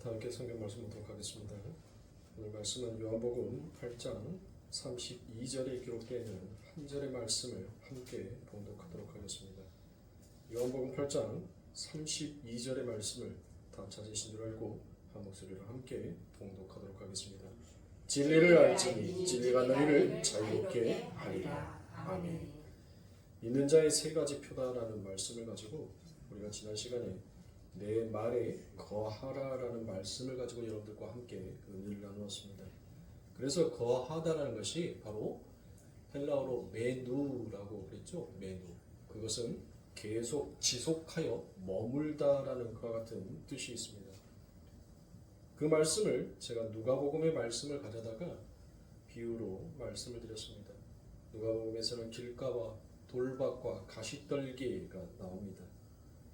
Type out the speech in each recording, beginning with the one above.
다 함께 성경 말씀 보도록 하겠습니다. 오늘 말씀은 요한복음 8장 32절에 기록되어 있는 한 절의 말씀을 함께 봉독하도록 하겠습니다. 요한복음 8장 32절의 말씀을 다 찾으신 줄 알고 한 목소리로 함께 봉독하도록 하겠습니다. 진리를 알지니 진리가 너희를 자유롭게 하리라. 아멘. 있는 자의 세 가지 표다라는 말씀을 가지고 우리가 지난 시간에 내 말에 거하라라는 말씀을 가지고 여러분들과 함께 은혜를 나누었습니다. 그래서 거하다라는 것이 바로 헬라어로 메누라고 그랬죠. 메누. 그것은 계속 지속하여 머물다라는 것과 같은 뜻이 있습니다. 그 말씀을 제가 누가복음의 말씀을 가져다가 비유로 말씀을 드렸습니다. 누가복음에서는 길가와 돌밭과 가시떨기가 나옵니다.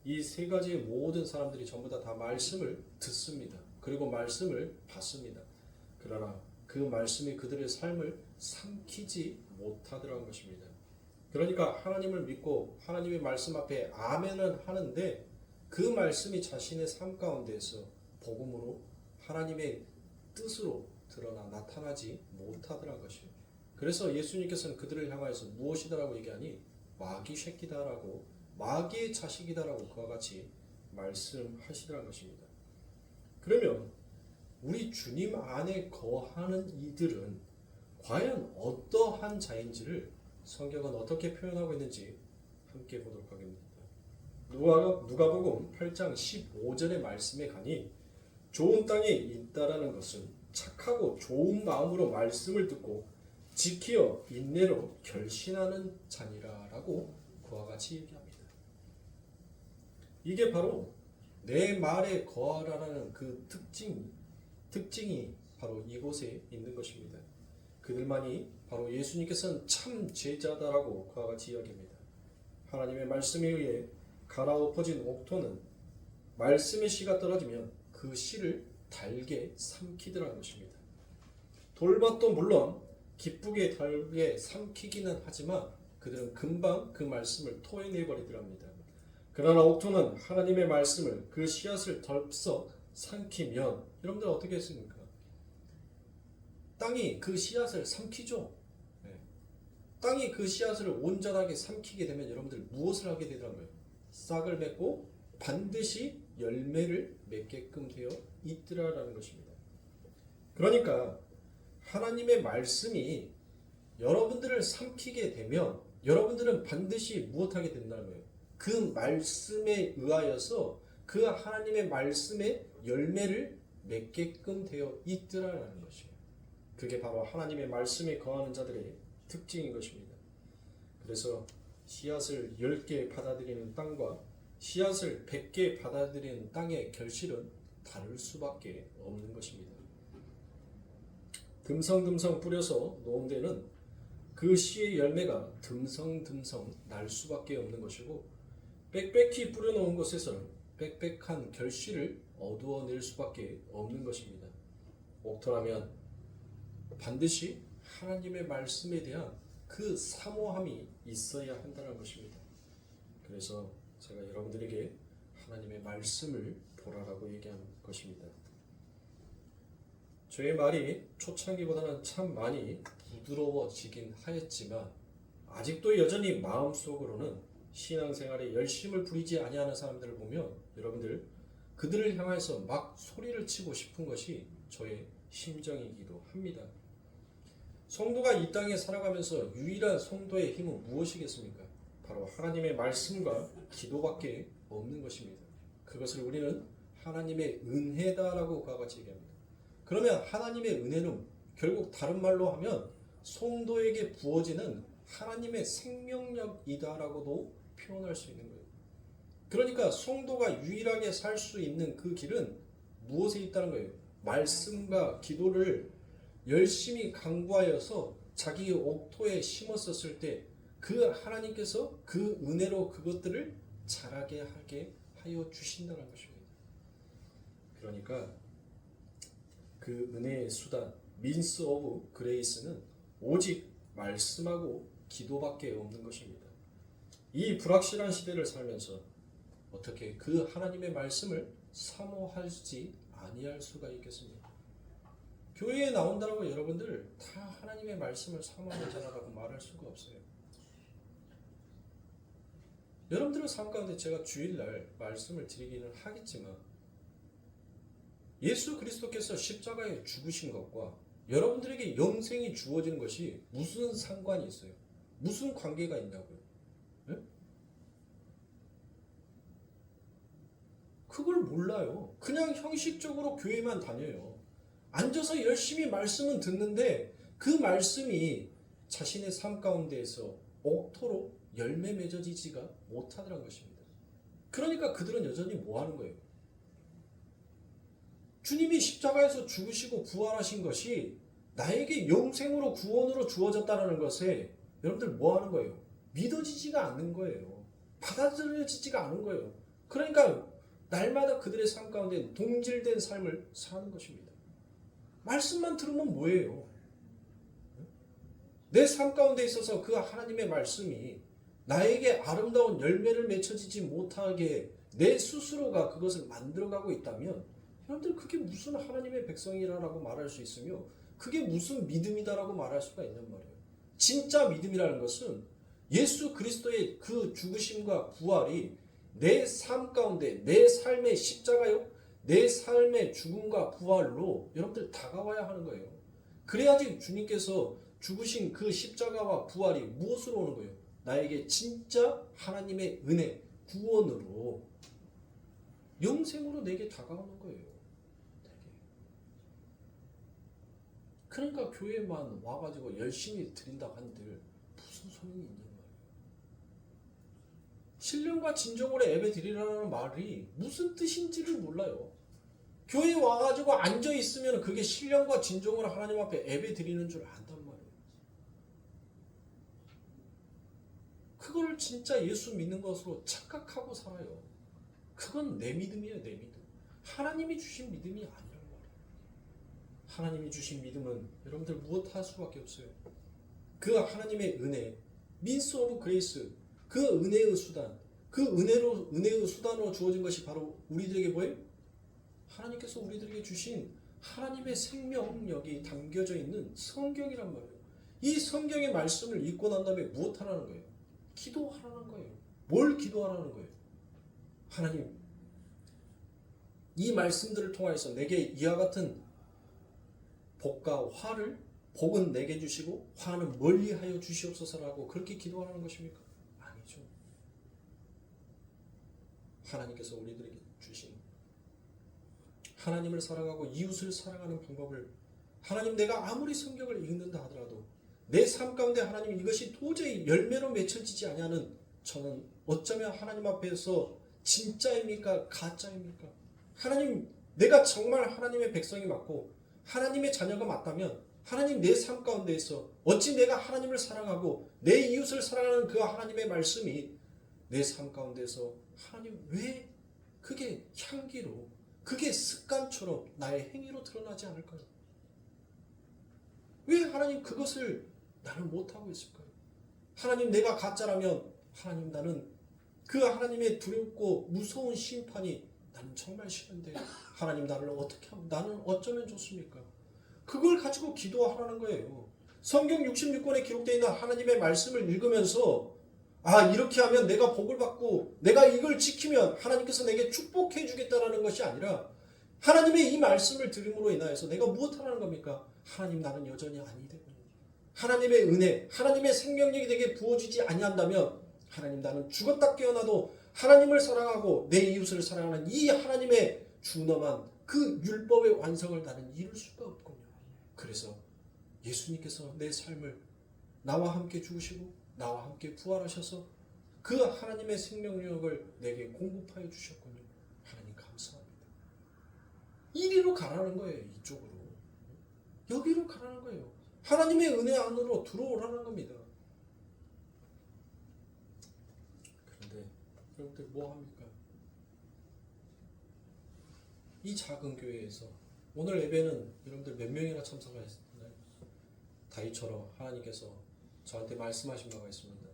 이 세 가지의 모든 사람들이 전부 다 말씀을 듣습니다. 그리고 말씀을 받습니다. 그러나 그 말씀이 그들의 삶을 삼키지 못하더라는 것입니다. 그러니까 하나님을 믿고 하나님의 말씀 앞에 아멘은 하는데 그 말씀이 자신의 삶 가운데에서 복음으로 하나님의 뜻으로 드러나 나타나지 못하더라는 것이에요. 그래서 예수님께서는 그들을 향하여서 무엇이다라고 얘기하니 마귀 새끼다라고 마귀의 자식이다라고 그와 같이 말씀하시더라는 것입니다. 그러면 우리 주님 안에 거하는 이들은 과연 어떠한 자인지를 성경은 어떻게 표현하고 있는지 함께 보도록 하겠습니다. 누가복음 8장 15절의 말씀에 가니 좋은 땅에 있다라는 것은 착하고 좋은 마음으로 말씀을 듣고 지키어 인내로 결신하는 자니라라고 그와 같이 얘기합니다. 이게 바로 내 말에 거하라는 그 특징이 바로 이곳에 있는 것입니다. 그들만이 바로 예수님께서는 참 제자다라고 그와 같이 이야기합니다. 하나님의 말씀에 의해 갈아엎어진 옥토는 말씀의 씨가 떨어지면 그 씨를 달게 삼키더라는 것입니다. 돌밭도 물론 기쁘게 달게 삼키기는 하지만 그들은 금방 그 말씀을 토해내버리더랍니다. 그러나 옥토는 하나님의 말씀을 그 씨앗을 덜썩 삼키면 여러분들 어떻게 했습니까? 땅이 그 씨앗을 삼키죠. 네. 땅이 그 씨앗을 온전하게 삼키게 되면 여러분들 무엇을 하게 되더라고요? 싹을 맺고 반드시 열매를 맺게끔 되어 있더라라는 것입니다. 그러니까 하나님의 말씀이 여러분들을 삼키게 되면 여러분들은 반드시 무엇하게 된다는 거예요? 그 말씀에 의하여서 그 하나님의 말씀의 열매를 맺게끔 되어 있더라라는 것이에요. 그게 바로 하나님의 말씀에 거하는 자들의 특징인 것입니다. 그래서 씨앗을 10개 받아들이는 땅과 씨앗을 100개 받아들이는 땅의 결실은 다를 수밖에 없는 것입니다. 듬성듬성 뿌려서 놓은 데는 그 씨의 열매가 듬성듬성 날 수밖에 없는 것이고 빽빽히 뿌려놓은 곳에서는 빽빽한 결실을 얻어낼 수밖에 없는 것입니다. 옥토라면 반드시 하나님의 말씀에 대한 그 사모함이 있어야 한다는 것입니다. 그래서 제가 여러분들에게 하나님의 말씀을 보라라고 얘기한 것입니다. 저의 말이 초창기보다는 참 많이 부드러워지긴 하였지만 아직도 여전히 마음속으로는 신앙생활에 열심을 부리지 아니하는 사람들을 보면 여러분들 그들을 향해서 막 소리를 치고 싶은 것이 저의 심정이기도 합니다. 성도가 이 땅에 살아가면서 유일한 성도의 힘은 무엇이겠습니까? 바로 하나님의 말씀과 기도밖에 없는 것입니다. 그것을 우리는 하나님의 은혜다라고 그와 같이 얘기합니다. 그러면 하나님의 은혜는 결국 다른 말로 하면 성도에게 부어지는 하나님의 생명력이다라고도 표현할 수 있는 거예요. 그러니까 성도가 유일하게 살 수 있는 그 길은 무엇에 있다는 거예요? 말씀과 기도를 열심히 강구하여서 자기 옥토에 심었었을 때 그 하나님께서 그 은혜로 그것들을 자라게 하게 하여 주신다는 것입니다. 그러니까 그 은혜의 수단, means of grace는 오직 말씀하고 기도밖에 없는 것입니다. 이 불확실한 시대를 살면서 어떻게 그 하나님의 말씀을 사모하지 아니할 수가 있겠습니까? 교회에 나온다고 여러분들 다 하나님의 말씀을 사모하는 자라고 말할 수가 없어요. 여러분들의 삶 가운데 제가 주일날 말씀을 드리기는 하겠지만 예수 그리스도께서 십자가에 죽으신 것과 여러분들에게 영생이 주어지는 것이 무슨 상관이 있어요? 무슨 관계가 있냐고요? 네? 그걸 몰라요. 그냥 형식적으로 교회만 다녀요. 앉아서 열심히 말씀은 듣는데 그 말씀이 자신의 삶 가운데에서 옥토로 열매 맺어지지가 못하더란 것입니다. 그러니까 그들은 여전히 뭐 하는 거예요? 주님이 십자가에서 죽으시고 부활하신 것이 나에게 영생으로 구원으로 주어졌다는 것에 여러분들 뭐 하는 거예요? 믿어지지가 않는 거예요. 받아들여지지가 않은 거예요. 그러니까 날마다 그들의 삶 가운데 동질된 삶을 사는 것입니다. 말씀만 들으면 뭐예요? 내 삶 가운데 있어서 그 하나님의 말씀이 나에게 아름다운 열매를 맺혀지지 못하게 내 스스로가 그것을 만들어가고 있다면 여러분들 그게 무슨 하나님의 백성이라고 말할 수 있으며 그게 무슨 믿음이다라고 말할 수가 있는 말이에요. 진짜 믿음이라는 것은 예수 그리스도의 그 죽으심과 부활이 내 삶 가운데 내 삶의 십자가요, 내 삶의 죽음과 부활로 여러분들 다가와야 하는 거예요. 그래야지 주님께서 죽으신 그 십자가와 부활이 무엇으로 오는 거예요? 나에게 진짜 하나님의 은혜, 구원으로 영생으로 내게 다가오는 거예요. 그러니까 교회만 와가지고 열심히 드린다고 한들 무슨 소용이 있는 거예요? 신령과 진정으로 예배 드리라는 말이 무슨 뜻인지를 몰라요. 교회에 와가지고 앉아있으면 그게 신령과 진정으로 하나님 앞에 예배 드리는 줄 안단 말이에요. 그걸 진짜 예수 믿는 것으로 착각하고 살아요. 그건 내 믿음이에요, 내 믿음. 하나님이 주신 믿음이 아니란 말이에요. 하나님이 주신 믿음은 여러분들 무엇 할 수밖에 없어요. 그 하나님의 은혜, means of grace, 그 은혜의 수단, 그 은혜의 수단으로 주어진 것이 바로 우리들에게 뭐예요? 하나님께서 우리들에게 주신 하나님의 생명력이 담겨져 있는 성경이란 말이에요. 이 성경의 말씀을 읽고 난 다음에 무엇 하라는 거예요? 기도하라는 거예요. 뭘 기도하라는 거예요? 하나님, 이 말씀들을 통하여서 내게 이와 같은 복과 화를 복은 내게 주시고 화는 멀리하여 주시옵소서라고 그렇게 기도하라는 것입니까? 아니죠. 하나님께서 우리들에게 주신 하나님을 사랑하고 이웃을 사랑하는 방법을 하나님 내가 아무리 성경을 읽는다 하더라도 내 삶 가운데 하나님 이것이 도저히 열매로 맺혀지지 아니하는 저는 어쩌면 하나님 앞에서 진짜입니까? 가짜입니까? 하나님 내가 정말 하나님의 백성이 맞고 하나님의 자녀가 맞다면 하나님 내 삶 가운데에서 어찌 내가 하나님을 사랑하고 내 이웃을 사랑하는 그 하나님의 말씀이 내 삶 가운데서 하나님 왜 그게 향기로 그게 습관처럼 나의 행위로 드러나지 않을까요? 왜 하나님 그것을 나는 못하고 있을까요? 하나님 내가 가짜라면 하나님 나는 그 하나님의 두렵고 무서운 심판이 나는 정말 싫은데 하나님 나를 어떻게 하면 나는 어쩌면 좋습니까? 그걸 가지고 기도하라는 거예요. 성경 66권에 기록되어 있는 하나님의 말씀을 읽으면서 아 이렇게 하면 내가 복을 받고 내가 이걸 지키면 하나님께서 내게 축복해 주겠다라는 것이 아니라 하나님의 이 말씀을 들음으로 인하여서 내가 무엇하라는 겁니까? 하나님 나는 여전히 아니되고 하나님의 은혜, 하나님의 생명력이 내게 부어지지 아니한다면 하나님 나는 죽었다 깨어나도 하나님을 사랑하고 내 이웃을 사랑하는 이 하나님의 준엄한 그 율법의 완성을 나는 이룰 수가 없군요. 그래서 예수님께서 내 삶을 나와 함께 죽으시고 나와 함께 부활하셔서 그 하나님의 생명력을 내게 공급하여 주셨군요. 하나님 감사합니다. 이리로 가라는 거예요. 이쪽으로. 여기로 가라는 거예요. 하나님의 은혜 안으로 들어오라는 겁니다. 그런데 여러분들 뭐 합니까? 이 작은 교회에서 오늘 예배는 여러분들 몇 명이나 참석하셨나요? 다윗처럼 하나님께서 저한테 말씀하신 바가 있습니다.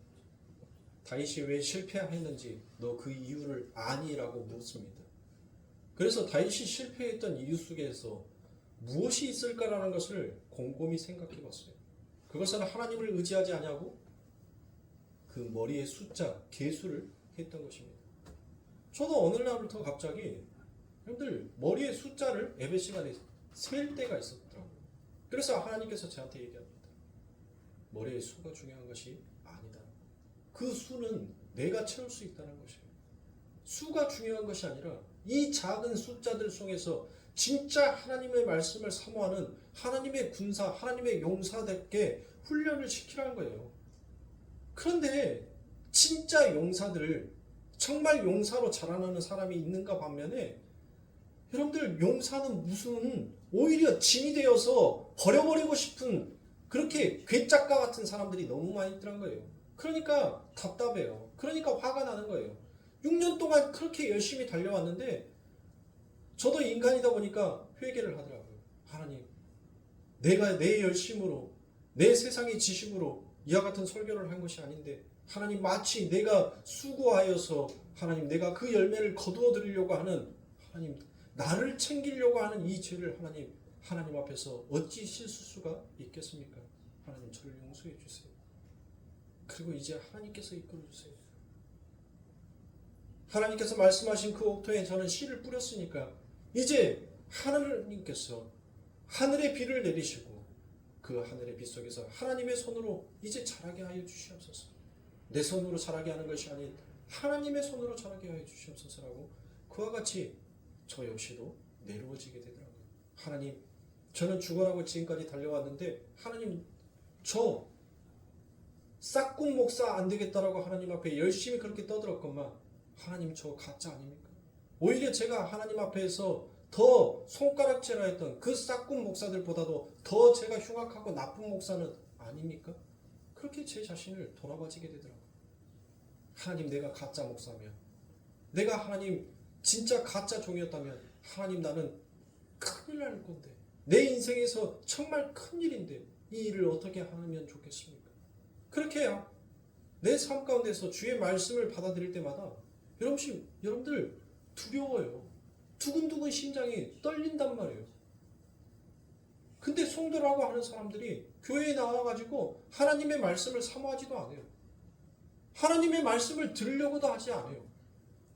다윗이 왜 실패했는지 너 그 이유를 아니라고 묻습니다. 그래서 다윗이 실패했던 이유 속에서 무엇이 있을까라는 것을 곰곰이 생각해 봤어요. 그것은 하나님을 의지하지 아니하고 그 머리의 숫자, 개수를 했던 것입니다. 저도 어느 날부터 갑자기 여러분들 머리의 숫자를 예배 시간에 셀 때가 있었더라고요. 그래서 하나님께서 저한테 얘기합니다. 머리의 수가 중요한 것이 아니다. 그 수는 내가 채울 수 있다는 것이에요. 수가 중요한 것이 아니라 이 작은 숫자들 속에서 진짜 하나님의 말씀을 사모하는 하나님의 군사, 하나님의 용사들께 훈련을 시키라는 거예요. 그런데 진짜 용사들, 정말 용사로 자라나는 사람이 있는가 반면에 여러분들 용사는 무슨 오히려 짐이 되어서 버려버리고 싶은 그렇게 괴짝과 같은 사람들이 너무 많이 있더란 거예요. 그러니까 답답해요. 그러니까 화가 나는 거예요. 6년 동안 그렇게 열심히 달려왔는데 저도 인간이다 보니까 회개를 하더라고요. 하나님, 내가 내 열심으로 내 세상의 지식으로 이와 같은 설교를 한 것이 아닌데 하나님 마치 내가 수고하여서 하나님 내가 그 열매를 거두어 드리려고 하는 하나님 나를 챙기려고 하는 이 죄를 하나님 앞에서 어찌 씻을 수가 있겠습니까? 하나님 저를 용서해 주세요. 그리고 이제 하나님께서 이끌어 주세요. 하나님께서 말씀하신 그 옥토에 저는 씨를 뿌렸으니까 이제 하나님께서 하늘의 비를 내리시고 그 하늘의 빛 속에서 하나님의 손으로 이제 자라게 하여 주시옵소서. 내 손으로 자라게 하는 것이 아닌 하나님의 손으로 자라게 하여 주시옵소서라고 그와 같이 저 역시도 내려워지게 되더라고요. 하나님, 저는 죽어라고 지금까지 달려왔는데 하나님, 저 싹꿍 목사 안 되겠다라고 하나님 앞에 열심히 그렇게 떠들었건만 하나님 저 가짜 아닙니까? 오히려 제가 하나님 앞에서 더 손가락질을 했던 그 싹꿍 목사들보다도 더 제가 흉악하고 나쁜 목사는 아닙니까? 그렇게 제 자신을 돌아봐지게 되더라고요. 하나님, 내가 가짜 목사면, 내가 하나님 진짜 가짜 종이었다면 하나님 나는 큰일 날 건데, 내 인생에서 정말 큰일인데 이 일을 어떻게 하면 좋겠습니까? 그렇게 해야 내 삶 가운데서 주의 말씀을 받아들일 때마다 여러분들 두려워요. 두근두근 심장이 떨린단 말이에요. 근데 성도라고 하는 사람들이 교회에 나와가지고 하나님의 말씀을 사모하지도 않아요. 하나님의 말씀을 들으려고도 하지 않아요.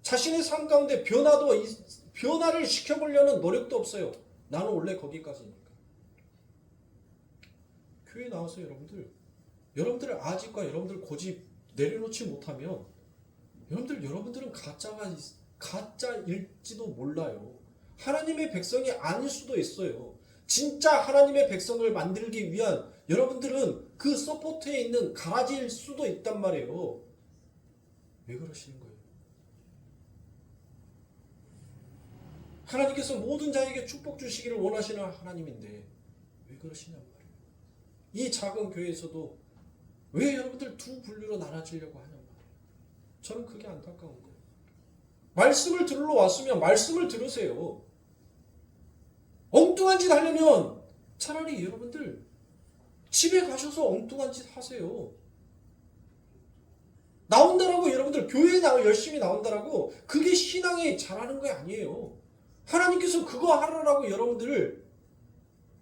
자신의 삶 가운데 변화를 시켜보려는 노력도 없어요. 나는 원래 거기까지니까. 교회에 나와서 여러분들의 아집과 여러분들 고집 내려놓지 못하면 여러분들은 가짜일지도 몰라요. 하나님의 백성이 아닐 수도 있어요. 진짜 하나님의 백성을 만들기 위한 여러분들은 그 서포트에 있는 가라지일 수도 있단 말이에요. 왜 그러시는 거예요? 하나님께서 모든 자에게 축복 주시기를 원하시는 하나님인데 왜 그러시냔 말이에요. 이 작은 교회에서도 왜 여러분들 두 분류로 나눠지려고 하냔 말이에요. 저는 그게 안타까운 거예요. 말씀을 들으러 왔으면 말씀을 들으세요. 엉뚱한 짓 하려면 차라리 여러분들 집에 가셔서 엉뚱한 짓 하세요. 나온다라고 여러분들 교회에 열심히 나온다라고 그게 신앙에 잘하는 게 아니에요. 하나님께서 그거 하라라고 여러분들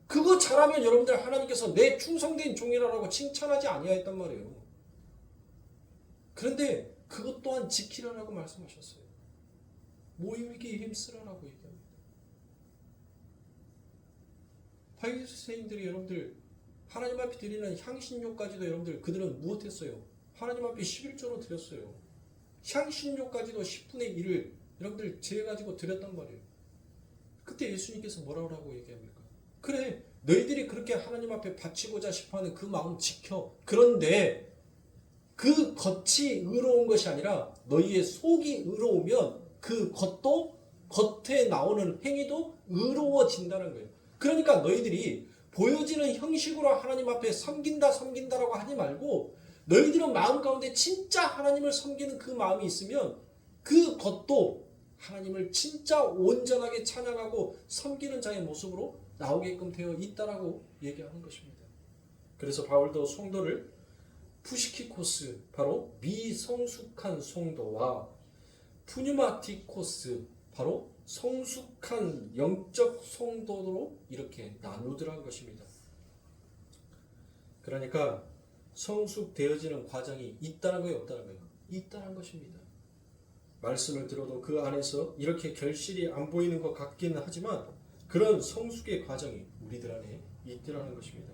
그거 잘하면 여러분들 하나님께서 내 충성된 종이라고 칭찬하지 아니하였단 말이에요. 그런데 그것 또한 지키라라고 말씀하셨어요. 모임에게 힘쓰라라고 얘기합니다. 바리새인들이 여러분들 하나님 앞에 드리는 향신료까지도 여러분들 그들은 무엇했어요? 하나님 앞에 11조로 드렸어요. 향신료까지도 10분의 1을 여러분들 재가지고 드렸단 말이에요. 그때 예수님께서 뭐라고 얘기합니까? 그래, 너희들이 그렇게 하나님 앞에 바치고자 싶어하는 그 마음 지켜. 그런데 그 겉이 의로운 것이 아니라 너희의 속이 의로우면 그 겉도 겉에 나오는 행위도 의로워진다는 거예요. 그러니까 너희들이 보여지는 형식으로 하나님 앞에 섬긴다라고 하지 말고 너희들은 마음 가운데 진짜 하나님을 섬기는 그 마음이 있으면 그 겉도 하나님을 진짜 온전하게 찬양하고 섬기는 자의 모습으로 나오게끔 되어 있다라고 얘기하는 것입니다. 그래서 바울도 성도를 푸시키코스, 바로 미성숙한 성도와 푸뉴마티코스, 바로 성숙한 영적 성도로 이렇게 나누더란 것입니다. 그러니까 성숙되어지는 과정이 있다는 거예요, 없다는 거예요? 있다는 것입니다. 말씀을 들어도 그 안에서 이렇게 결실이 안 보이는 것 같기는 하지만 그런 성숙의 과정이 우리들 안에 있더라는 것입니다.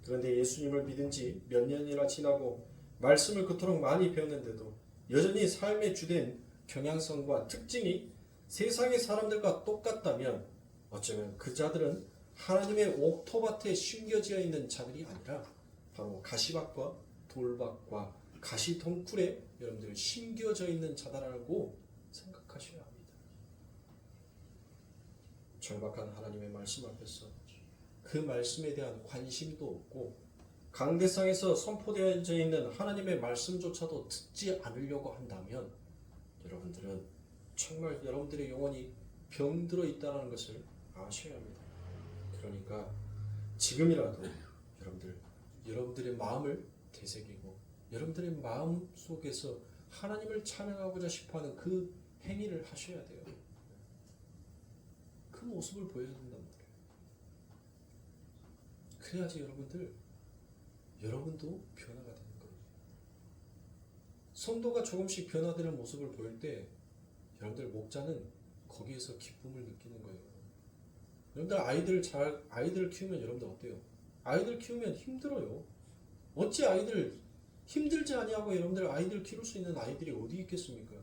그런데 예수님을 믿은 지 몇 년이나 지나고 말씀을 그토록 많이 배웠는데도 여전히 삶의 주된 경향성과 특징이 세상의 사람들과 똑같다면 어쩌면 그 자들은 하나님의 옥토밭에 심겨져 있는 자들이 아니라 바로 가시밭과 돌밭과 가시덩굴에 여러분들 심겨져 있는 자다라고 생각하셔야 합니다. 절박한 하나님의 말씀 앞에서 그 말씀에 대한 관심도 없고 강대상에서 선포되어져 있는 하나님의 말씀조차도 듣지 않으려고 한다면 여러분들은 정말 여러분들의 영혼이 병들어 있다는 것을 아셔야 합니다. 그러니까 지금이라도 여러분들의 마음을 되새기고 여러분들의 마음 속에서 하나님을 찬양하고자 싶어하는 그 행위를 하셔야 돼요. 그 모습을 보여야 된단 말이에요. 그래야지 여러분도 변화가 되는 거예요. 성도가 조금씩 변화되는 모습을 보일 때 여러분들 목자는 거기에서 기쁨을 느끼는 거예요. 여러분들 아이들 키우면 여러분들 어때요? 아이들 키우면 힘들어요. 어찌 아이들 힘들지 아니하고 여러분들 아이들 키울 수 있는 아이들이 어디 있겠습니까?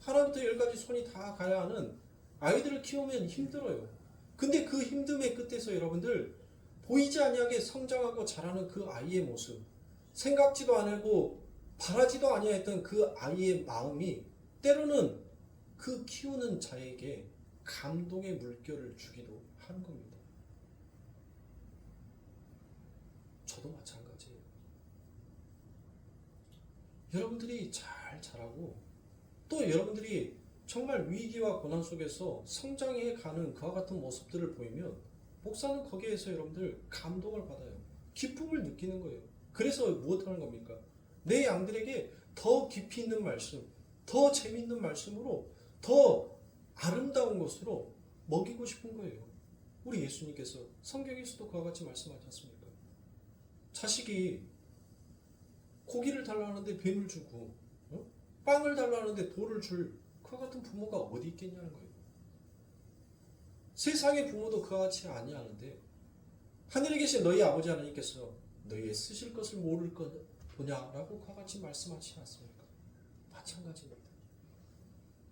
하나부터 열까지 손이 다 가야 하는 아이들을 키우면 힘들어요. 근데 그 힘듦의 끝에서 여러분들 보이지 아니하게 성장하고 자라는 그 아이의 모습, 생각지도 않고 바라지도 아니했던 그 아이의 마음이 때로는 그 키우는 자에게 감동의 물결을 주기도 하는 겁니다. 저도 마찬가지예요. 여러분들이 잘 자라고 또 여러분들이 정말 위기와 고난 속에서 성장해 가는 그와 같은 모습들을 보이면 목사는 거기에서 여러분들 감동을 받아요. 기쁨을 느끼는 거예요. 그래서 무엇하는 겁니까? 내 양들에게 더 깊이 있는 말씀, 더 재미있는 말씀으로 더 아름다운 것으로 먹이고 싶은 거예요. 우리 예수님께서 성경에서도 그와 같이 말씀하지 않습니까? 자식이 고기를 달라 하는데 뱀을 주고 빵을 달라 하는데 돌을 줄 그와 같은 부모가 어디 있겠냐는 거예요. 세상의 부모도 그와 같이 아니하는데 하늘에 계신 너희 아버지 하나님께서 너희의 쓰실 것을 모를 거냐라고 그와 같이 말씀하시지 않습니까? 마찬가지입니다.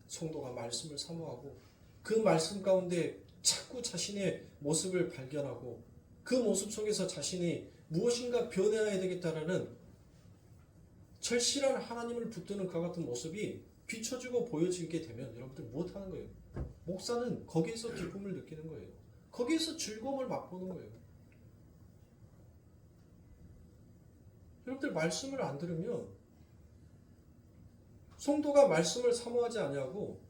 성도가 말씀을 사모하고 그 말씀 가운데 자꾸 자신의 모습을 발견하고 그 모습 속에서 자신이 무엇인가 변해야 되겠다라는 절실한 하나님을 붙드는 그와 같은 모습이 비춰지고 보여지게 되면 여러분들 무엇하는 거예요? 목사는 거기에서 기쁨을 느끼는 거예요. 거기에서 즐거움을 맛보는 거예요. 여러분들 말씀을 안 들으면 성도가 말씀을 사모하지 아니하고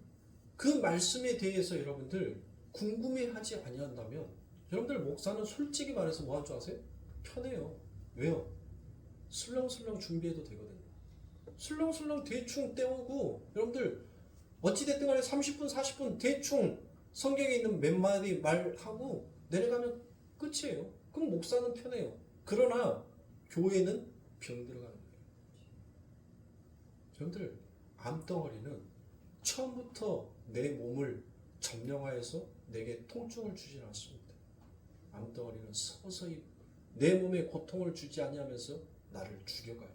그 말씀에 대해서 여러분들 궁금해하지 아니한다면 여러분들 목사는 솔직히 말해서 뭐 할 줄 아세요? 편해요. 왜요? 슬렁슬렁 준비해도 되거든요. 슬렁슬렁 대충 때우고 여러분들 어찌됐든 간에 30분 40분 대충 성경에 있는 몇 마디 말하고 내려가면 끝이에요. 그럼 목사는 편해요. 그러나 교회는 병 들어가는 거예요. 여러분들 암덩어리는 처음부터 내 몸을 점령하여서 내게 통증을 주지 않습니다. 암덩어리는 서서히 내 몸에 고통을 주지 아니하면서 나를 죽여가요.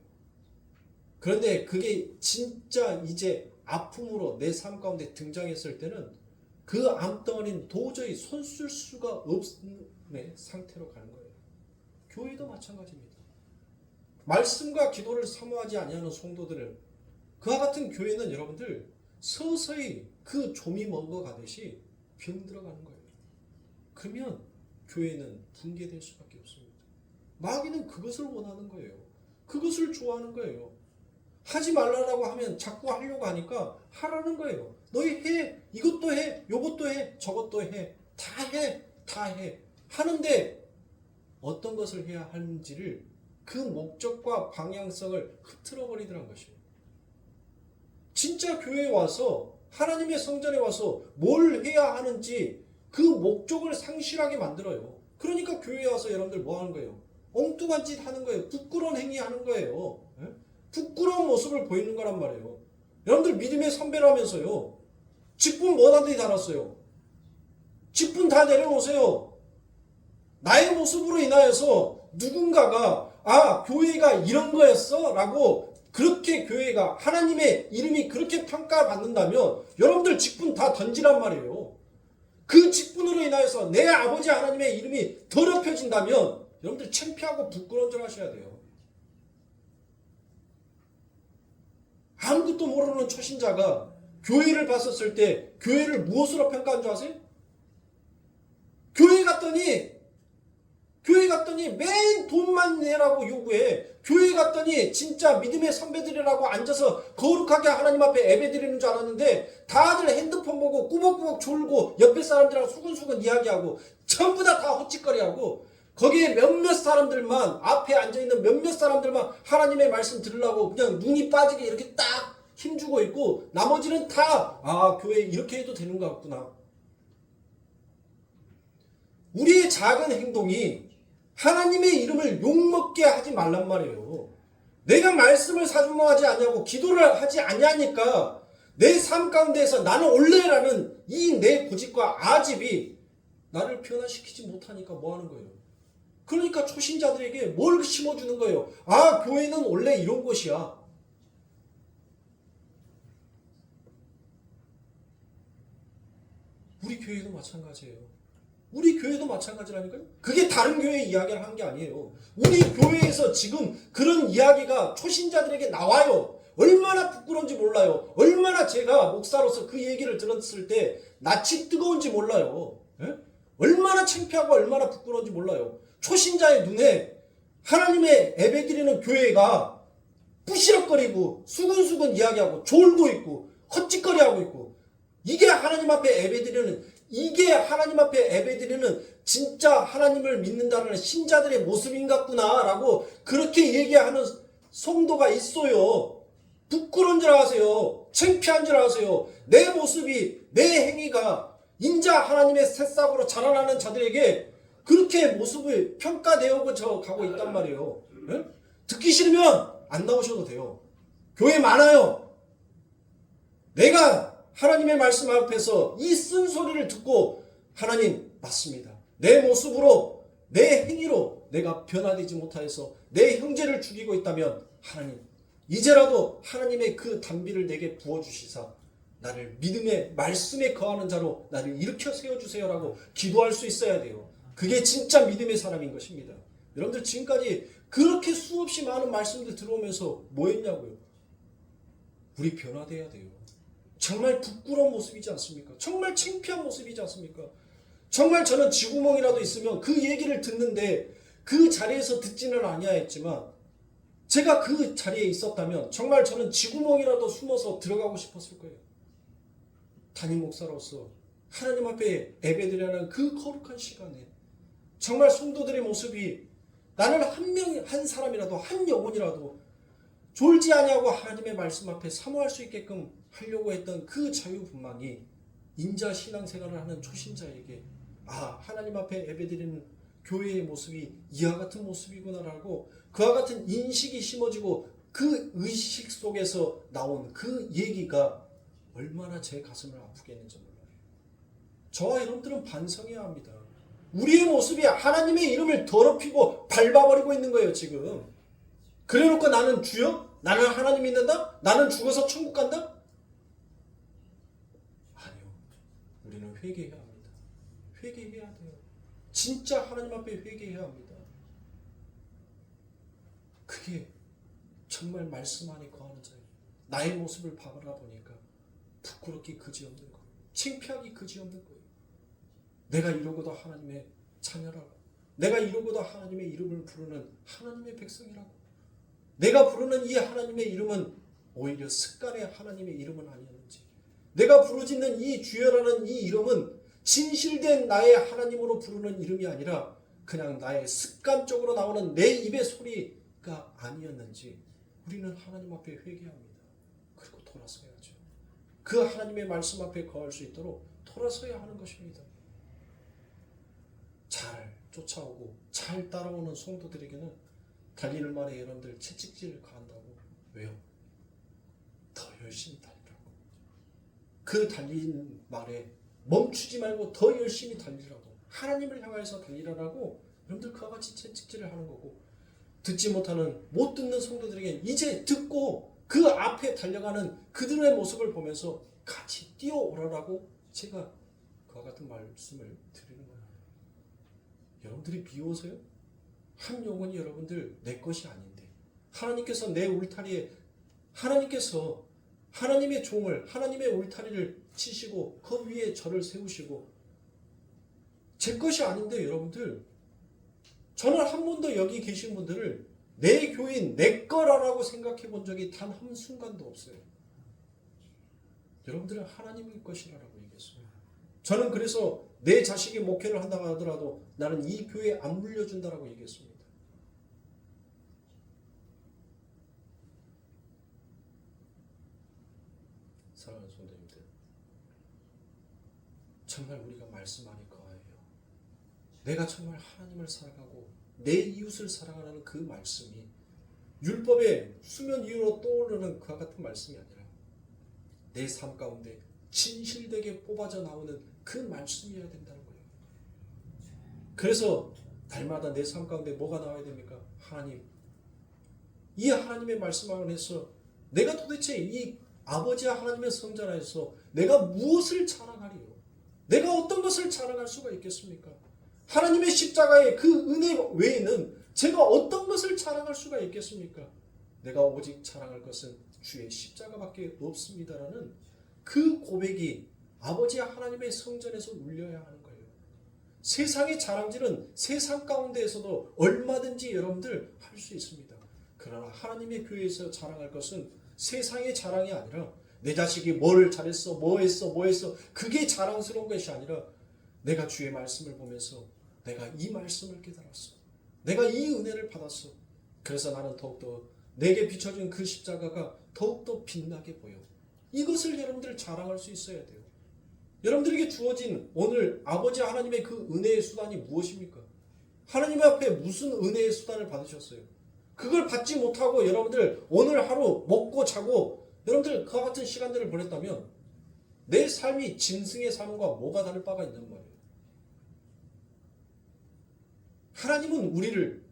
그런데 그게 진짜 이제 아픔으로 내 삶 가운데 등장했을 때는 그 암덩어리는 도저히 손쓸 수가 없는 상태로 가는 거예요. 교회도 마찬가지입니다. 말씀과 기도를 사모하지 아니하는 성도들은 그와 같은 교회는 여러분들 서서히 그 조미 먹어가듯이 병 들어가는 거예요. 그러면 교회는 붕괴될 수밖에 없습니다. 마귀는 그것을 원하는 거예요. 그것을 좋아하는 거예요. 하지 말라고 하면 자꾸 하려고 하니까 하라는 거예요. 너희 해. 이것도 해. 요것도 해. 저것도 해. 다 해. 다 해. 하는데 어떤 것을 해야 하는지를 그 목적과 방향성을 흐트러 버리더란 것이에요. 진짜 교회에 와서 하나님의 성전에 와서 뭘 해야 하는지 그 목적을 상실하게 만들어요. 그러니까 교회에 와서 여러분들 뭐 하는 거예요? 엉뚱한 짓 하는 거예요. 부끄러운 행위 하는 거예요. 예? 부끄러운 모습을 보이는 거란 말이에요. 여러분들 믿음의 선배라면서요. 직분 뭐하든지 달았어요. 직분 다 내려놓으세요. 나의 모습으로 인하여서 누군가가 교회가 이런 거였어? 라고 그렇게 교회가 하나님의 이름이 그렇게 평가받는다면 여러분들 직분 다 던지란 말이에요. 그 직분으로 인하여서 내 아버지 하나님의 이름이 더럽혀진다면 여러분들 창피하고 부끄러운 줄 하셔야 돼요. 아무것도 모르는 초신자가 교회를 봤었을 때 교회를 무엇으로 평가한 줄 아세요? 교회 갔더니 맨 돈만 내라고 요구해. 교회 갔더니 진짜 믿음의 선배들이라고 앉아서 거룩하게 하나님 앞에 예배드리는 줄 알았는데 다들 핸드폰 보고 꾸벅꾸벅 졸고 옆에 사람들이랑 수근수근 이야기하고 전부 다 헛짓거리하고 거기에 몇몇 사람들만 앞에 앉아있는 몇몇 사람들만 하나님의 말씀 들으려고 그냥 눈이 빠지게 이렇게 딱 힘주고 있고 나머지는 다 교회 이렇게 해도 되는 것 같구나. 우리의 작은 행동이 하나님의 이름을 욕먹게 하지 말란 말이에요. 내가 말씀을 사주명하지 않냐고 기도를 하지 않냐니까 내 삶 가운데에서 나는 원래라는 이 내 고집과 아집이 나를 변화시키지 못하니까 뭐 하는 거예요? 그러니까 초신자들에게 뭘 심어주는 거예요? 교회는 원래 이런 곳이야. 우리 교회도 마찬가지예요. 우리 교회도 마찬가지라니까요. 그게 다른 교회 이야기를 한 게 아니에요. 우리 교회에서 지금 그런 이야기가 초신자들에게 나와요. 얼마나 부끄러운지 몰라요. 얼마나 제가 목사로서 그 얘기를 들었을 때 낯이 뜨거운지 몰라요. 에? 얼마나 창피하고 얼마나 부끄러운지 몰라요. 초신자의 눈에 하나님의 예배드리는 교회가 부시럭거리고 수근수근 이야기하고 졸고 있고 헛짓거리하고 있고 이게 하나님 앞에 예배드리는 진짜 하나님을 믿는다는 신자들의 모습인 같구나 라고 그렇게 얘기하는 성도가 있어요. 부끄러운 줄 아세요. 창피한 줄 아세요. 내 모습이 내 행위가 인자 하나님의 새싹으로 자라나는 자들에게 그렇게 모습을 평가되어져 가고 있단 말이에요. 네? 듣기 싫으면 안 나오셔도 돼요. 교회 많아요. 내가 하나님의 말씀 앞에서 이 쓴소리를 듣고 하나님 맞습니다. 내 모습으로 내 행위로 내가 변화되지 못하여서 내 형제를 죽이고 있다면 하나님 이제라도 하나님의 그 단비를 내게 부어주시사 나를 믿음의 말씀에 거하는 자로 나를 일으켜 세워주세요라고 기도할 수 있어야 돼요. 그게 진짜 믿음의 사람인 것입니다. 여러분들 지금까지 그렇게 수없이 많은 말씀들 들어오면서 뭐 했냐고요? 우리 변화돼야 돼요. 정말 부끄러운 모습이지 않습니까? 정말 창피한 모습이지 않습니까? 정말 저는 쥐구멍이라도 있으면 그 얘기를 듣는데 그 자리에서 듣지는 아니하였지만 제가 그 자리에 있었다면 정말 저는 쥐구멍이라도 숨어서 들어가고 싶었을 거예요. 담임 목사로서 하나님 앞에 예배드리는 그 거룩한 시간에 정말 성도들의 모습이 나는 한 사람이라도 한 영혼이라도 졸지 아니하고 하나님의 말씀 앞에 사모할 수 있게끔 하려고 했던 그 자유분만이 인자 신앙생활을 하는 초신자에게 하나님 앞에 예배드리는 교회의 모습이 이와 같은 모습이구나라고 그와 같은 인식이 심어지고 그 의식 속에서 나온 그 얘기가 얼마나 제 가슴을 아프게 했는지 몰라요. 저와 여러분들은 반성해야 합니다. 우리의 모습이 하나님의 이름을 더럽히고 밟아버리고 있는 거예요 지금. 그래놓고 나는 주여? 나는 하나님 믿는다? 나는 죽어서 천국 간다? 아니요. 우리는 회개해야 합니다. 회개해야 돼요. 진짜 하나님 앞에 회개해야 합니다. 그게 정말 말씀 안에 거하는 자예요. 나의 모습을 바라보니까 부끄럽기 그지없는 거예요. 창피하기 그지없는 거예요. 내가 이러고도 하나님의 자녀라고, 내가 이러고도 하나님의 이름을 부르는 하나님의 백성이라고, 내가 부르는 이 하나님의 이름은 오히려 습관의 하나님의 이름은 아니었는지, 내가 부르짖는 이 주여라는 이 이름은 진실된 나의 하나님으로 부르는 이름이 아니라 그냥 나의 습관적으로 나오는 내 입의 소리가 아니었는지 우리는 하나님 앞에 회개합니다. 그리고 돌아서야죠. 그 하나님의 말씀 앞에 거할 수 있도록 돌아서야 하는 것입니다. 잘 쫓아오고 잘 따라오는 성도들에게는 달리는 말에 여러분들 채찍질을 가한다고. 왜요? 더 열심히 달리라고. 그 달리는 말에 멈추지 말고 더 열심히 달리라고. 하나님을 향해서 달리라고 여러분들 그와 같이 채찍질을 하는 거고, 듣지 못하는 못 듣는 성도들에게 이제 듣고 그 앞에 달려가는 그들의 모습을 보면서 같이 뛰어오라라고 제가 그와 같은 말씀을 드리는 거예요. 여러분들이 비워서요? 한 영혼이 여러분들 내 것이 아닌데 하나님께서 내 울타리에, 하나님께서 하나님의 종을, 하나님의 울타리를 치시고 그 위에 저를 세우시고 제 것이 아닌데 여러분들, 저는 한 번도 여기 계신 분들을 내 교인, 내 거라고 생각해 본 적이 단 한순간도 없어요. 여러분들은 하나님의 것이라고 얘기했어요. 저는 그래서 내 자식이 목회를 한다고 하더라도 나는 이 교회에 안 물려준다라고 얘기했습니다. 사랑하는 성도님들, 정말 우리가 말씀 안에 거해요. 내가 정말 하나님을 사랑하고 내 이웃을 사랑하는 그 말씀이 율법의 수면 위로 떠오르는 그와 같은 말씀이 아니라 내 삶 가운데 진실되게 뽑아져 나오는 그 말씀이어야 된다는 거예요. 그래서 날마다 내 삶 가운데 뭐가 나와야 됩니까? 하나님, 이 하나님의 말씀 안에서 내가 도대체 이 아버지와 하나님의 성전 안에서 내가 무엇을 자랑하리요? 내가 어떤 것을 자랑할 수가 있겠습니까? 하나님의 십자가의 그 은혜 외에는 제가 어떤 것을 자랑할 수가 있겠습니까? 내가 오직 자랑할 것은 주의 십자가밖에 없습니다라는 그 고백이 아버지와 하나님의 성전에서 울려야 하는 거예요. 세상의 자랑질은 세상 가운데에서도 얼마든지 여러분들 할 수 있습니다. 그러나 하나님의 교회에서 자랑할 것은 세상의 자랑이 아니라 내 자식이 뭘 잘했어, 뭐 했어 그게 자랑스러운 것이 아니라 내가 주의 말씀을 보면서 내가 이 말씀을 깨달았어. 내가 이 은혜를 받았어. 그래서 나는 더욱더 내게 비춰진 그 십자가가 더욱더 빛나게 보여. 이것을 여러분들 자랑할 수 있어야 돼요. 여러분들에게 주어진 오늘 아버지 하나님의 그 은혜의 수단이 무엇입니까? 하나님 앞에 무슨 은혜의 수단을 받으셨어요? 그걸 받지 못하고 여러분들 오늘 하루 먹고 자고 여러분들 그와 같은 시간들을 보냈다면 내 삶이 짐승의 삶과 뭐가 다를 바가 있는 말이에요. 하나님은 우리를,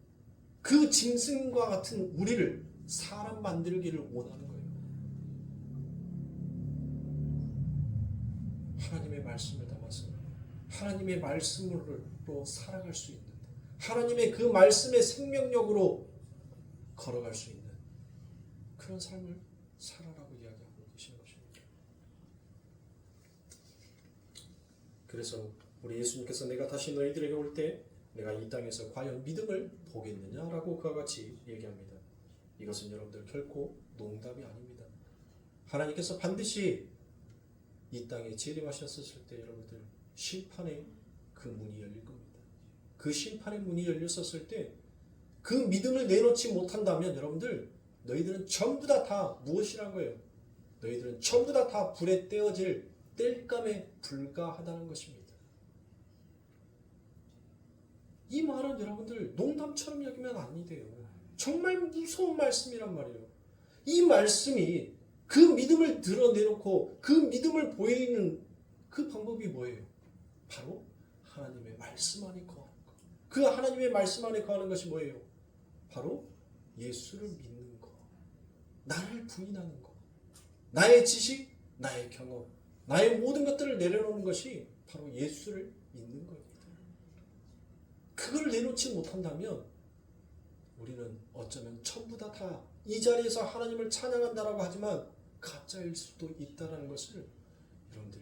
그 짐승과 같은 우리를 사람 만들기를 원하는 거예요. 하나님의 말씀을 담아서 하나님의 말씀으로 살아갈 수 있는, 하나님의 그 말씀의 생명력으로 걸어갈 수 있는 그런 삶을 살아라고 이야기하고 계시는 것입니다. 그래서 우리 예수님께서 내가 다시 너희들에게 올 때 내가 이 땅에서 과연 믿음을 보겠느냐라고 그와 같이 얘기합니다. 이것은 여러분들 결코 농담이 아닙니다. 하나님께서 반드시 이 땅에 재림하셨을 때 여러분들 심판의 그 문이 열릴 겁니다. 그 심판의 문이 열렸었을 때 그 믿음을 내놓지 못한다면 여러분들 너희들은 전부 다 무엇이란 거예요? 너희들은 전부 다 불에 떼어질 땔감에 불과하다는 것입니다. 이 말은 여러분들 농담처럼 여기면 안 돼요. 정말 무서운 말씀이란 말이에요. 이 말씀이 그 믿음을 드러내놓고 그 믿음을 보이는 그 방법이 뭐예요? 바로 하나님의 말씀 안에 거하는 것. 그 하나님의 말씀 안에 거하는 것이 뭐예요? 바로 예수를 믿는 것. 나를 부인하는 것. 나의 지식, 나의 경험, 나의 모든 것들을 내려놓는 것이 바로 예수를 믿는 겁니다. 그걸 내놓지 못한다면 우리는 어쩌면 전부 다 이 자리에서 하나님을 찬양한다라고 하지만 가짜일 수도 있다는 것을 여러분들